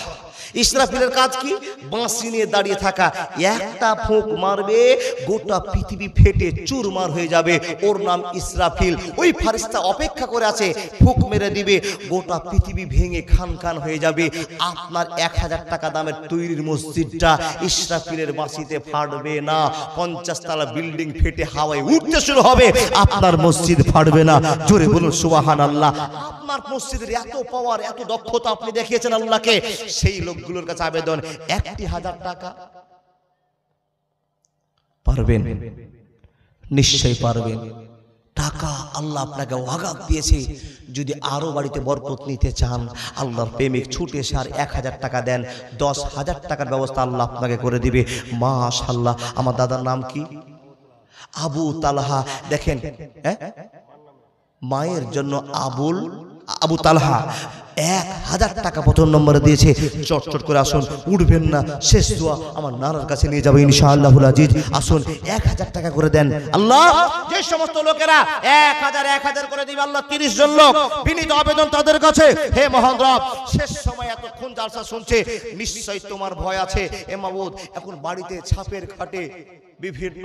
ইসরাফিলের কাজ কি? বাঁশি নিয়ে দাঁড়িয়ে থাকা, একটা ফুঁক মারবে গোটা পৃথিবী ফেটে চুরমার হয়ে যাবে। ওর নাম ইসরাফিল। ওই ফারিস্তা অপেক্ষা করে আছে, ফুঁক মেরে দিবে, গোটা পৃথিবী ভেঙে খান খান হয়ে যাবে। আপনার 1000 টাকা দামের তৈরির মসজিদটা ইসরাফিলের বাঁশিতে ফাটবে না। 50 তলা বিল্ডিং ফেটে হাওয়ায় উঠতে শুরু হবে, আপনার মসজিদ ফাটবে না। জোরে বলুন সুবহানাল্লাহ। আপনার মসজিদের এত পাওয়ার, এত দক্ষতা আপনি দেখিয়েছেন আল্লাহকে। সেই লোকগুলোর কাছে আবেদন, 1000 টাকা পারবেন? নিশ্চয়ই পারবেন। টাকা আল্লাহ আপনাকে ওয়াগাত দিয়েছে। যদি আরো বাড়িতে বরকত নিতে চান, আল্লাহর প্রেমিক ছুটে এসে আর 1000 টাকা দেন, 10,000 টাকার ব্যবস্থা আল্লাহ আপনাকে করে দিবে। মাশাআল্লাহ। আমার দাদার নাম কি? আবু তালহা। দেখেন, মায়ের জন্য আবু তালহা 1000 টাকা প্রথম নম্বরে দিয়েছে। চটচট করে আসুন, উঠবেন না। শেষ দোয়া আমার নানার কাছে নিয়ে যাবো ইনশাআল্লাহুল আজিজ। আসুন, 1000 টাকা করে দেন। আল্লাহ, যে সমস্ত লোকেরা 1000 করে দিবে, আল্লাহ 30 জন লোক, বিনীত আবেদন তাদের কাছে, হে মহান রব, শেষ সময় এতক্ষণ জালসা শুনছে, নিশ্চয়ই তোমার ভয় আছে। এ মাবুদ, এখন বাড়িতে ছাপের খাটে বিভিন্ন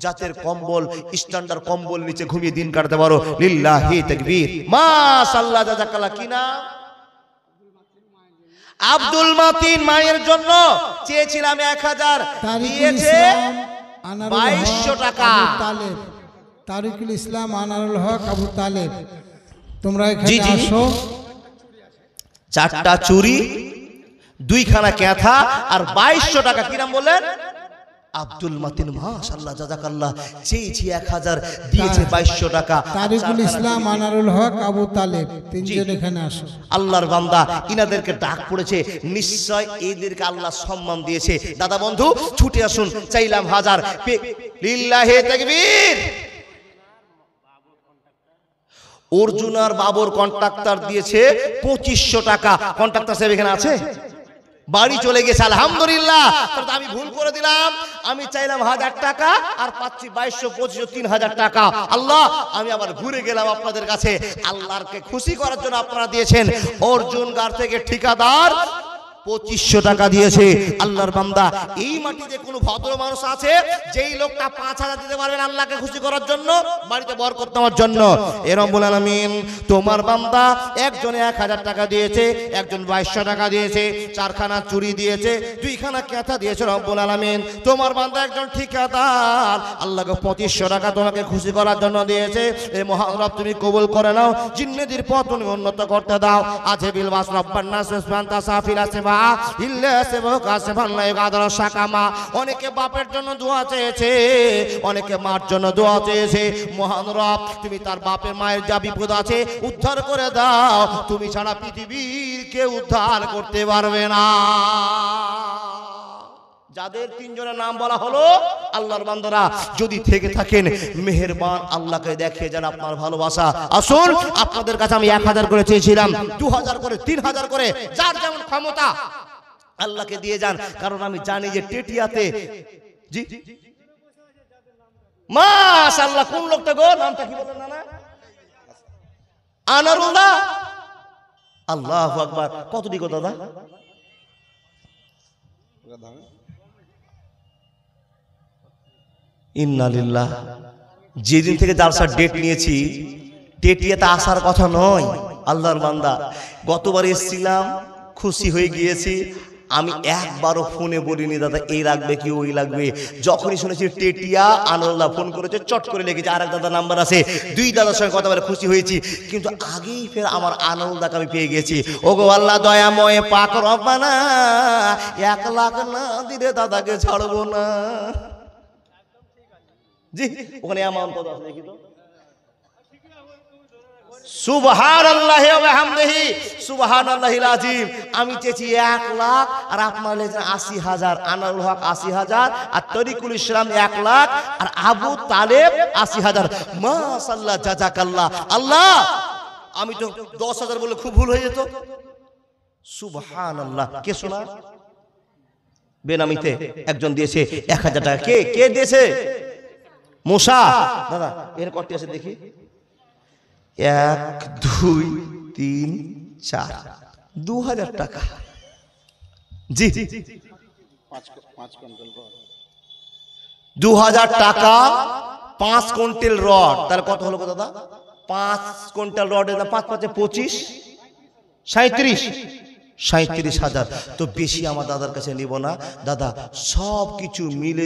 জাতের কম্বল, স্ট্যান্ডার্ড কম্বল নিচে ঘুমিয়ে দিন কাটতে পারো। লিল্লাহি তাকবীর, মাশাআল্লাহ, জাযাকাল্লাহ। কি নাম? আব্দুল মাতিন। মায়ের জন্য চেয়েছিলাম 1000, দিয়েছে 2200 টাকা। তারিকুল ইসলাম আনারুল হক আবু তালেব, তোমরা এখানে আসো। 4টা চুড়ি, 2খানা ক্যাথা আর 2200 টাকা। কি নাম বললেন? আব্দুল মাতিন। মাশাআল্লাহ, জাযাকাল্লাহ। চেয়েছি 1000, দিয়েছে 2200 টাকা। তারিকুল ইসলাম আনারুল হক আবু তালেব, তিনজন এখানে আসো। আল্লাহর বান্দা, ইনাদেরকে ডাক পড়েছে, নিশ্চয় এদেরকে আল্লাহ সম্মান দিয়েছে। দাদা বন্ধু, ছুটে আসুন, চাইলাম 1000। লিল্লাহি তাকবীর। অর্জুনার বাবর কন্ট্রাক্টর দিয়েছে 2500 টাকা। কন্ট্রাক্টর সাহেব এখানে আছে? বাড়ি চলে গেছে, আলহামদুলিল্লাহ। আমি ভুল করে দিলাম, আমি চাইলাম 1000 টাকা আর পাচ্ছি 2200, 2500, 3000 টাকা। আল্লাহ, আমি আবার ঘুরে গেলাম আপনাদের কাছে। আল্লাহকে খুশি করার জন্য আপনারা দিয়েছেন। অর্জুন গার থেকে ঠিকাদার 2500 টাকা দিয়েছে। আল্লাহর বান্দা, এই মাটিতে কোনো ভদ্র মানুষ আছে যেই লোকটা 5000 দিতে পারবেন আল্লাহকে খুশি করার জন্য, বাড়িতে বরকত নেওয়ার জন্য? এ রব্বুল আলামিন, তোমার বান্দা একজনে 1000 টাকা দিয়েছে, একজন 2200 টাকা দিয়েছে, 4খানা চুড়ি দিয়েছে, 2খানা ক্যাথা দিয়েছে। রব্বুল আলামিন, তোমার বান্দা একজন ঠিকাদার আল্লাহকে 2500 টাকা তোমাকে খুশি করার জন্য দিয়েছে। এই মহান রব, তুমি কবুল করে নাও। জিন্নাতির পথ তুমি উন্নত করতে দাও। আছে বিল বাস রব্বান নাস সুবহানাহু সাফিল আছে। অনেকে বাপের জন্য দোয়া চেয়েছে, অনেকে মার জন্য দোয়া চেয়েছে। মহান রব, তুমি তার বাপের মায়ের যা বিপদ আছে উদ্ধার করে দাও। তুমি ছাড়া পৃথিবীর কেউ উদ্ধার করতে পারবে না। যাদের 3 জনের নাম বলা হলো, আল্লাহর বান্দারা যদি থেকে থাকেন, মেহেরবান আল্লাহকে দেখিয়ে যান আপনার ভালোবাসা। আসুন, আপনাদের কাছে আমি 1000 করে চেয়েছিলাম, 2000 করে, 3000 করে, যার যেমন ক্ষমতা আল্লাহকে দিয়ে যান। কারণ আমি জানি যে টেটিয়াতে, জি মাশাআল্লাহ, কোন লোকটা গো, নামটা কি বলেন না? আনারুল্লাহ। আল্লাহু আকবার। কত দিগো দাদা? ইন্নালিল্লাহ। যেদিন থেকে জালসার ডেট নিয়েছি, টেটিয়াতে আসার কথা নয়। আল্লাহর বান্দা, গতবার এসেছিলাম, খুশি হয়ে গিয়েছি। আমি একবারও ফোনে বলিনি দাদা এই লাগবে কি ওই লাগবে। যখনই শুনেছি টেটিয়া আনারুল্লাহ ফোন করেছে, চট করে লেগেছে আর এক দাদা নাম্বার আছে, দুই দাদার সঙ্গে কথা বলে খুশি হয়েছি। কিন্তু আগেই ফের আমার আনারুল্লাহকে আমি পেয়ে গেছি। ওগো আল্লাহ দয়াময় পাক রব্বানা, 1 লাখ না দিলে দাদাকে ছাড়বো না। জি ওখানে আমার কত আছে দেখি তো। সুবহানাল্লাহি ওয়া বিহামদিহি সুবহানাল্লাহিল আযীম। আমি চেয়েছি 1 লাখ আর আপনারা লেখেন 80,000। আনারুল হক 80,000 আর তরিকুল ইসলাম 1 লাখ আর আবু তালেব 80,000। মাশাআল্লাহ জাযাকাল্লাহ। আল্লাহ আমি তো 10,000 বলে খুব ভুল হয়ে যেত। সুবহানাল্লাহ। কে শোনা বেনামিতে একজন দিয়েছে 1000 টাকা। কে কে দিয়েছে? মুসা দাদা এর কত আছে দেখি। 1 2 3 4 2000 টাকা। জি 2000 টাকা 5 কুইন্টাল রড। তাহলে কত হলো দাদা? 5 কুইন্টাল রড 5 5 25 37,000। তো বেশি আমার দাদার কাছে নিব না দাদা, সব কিছু মিলে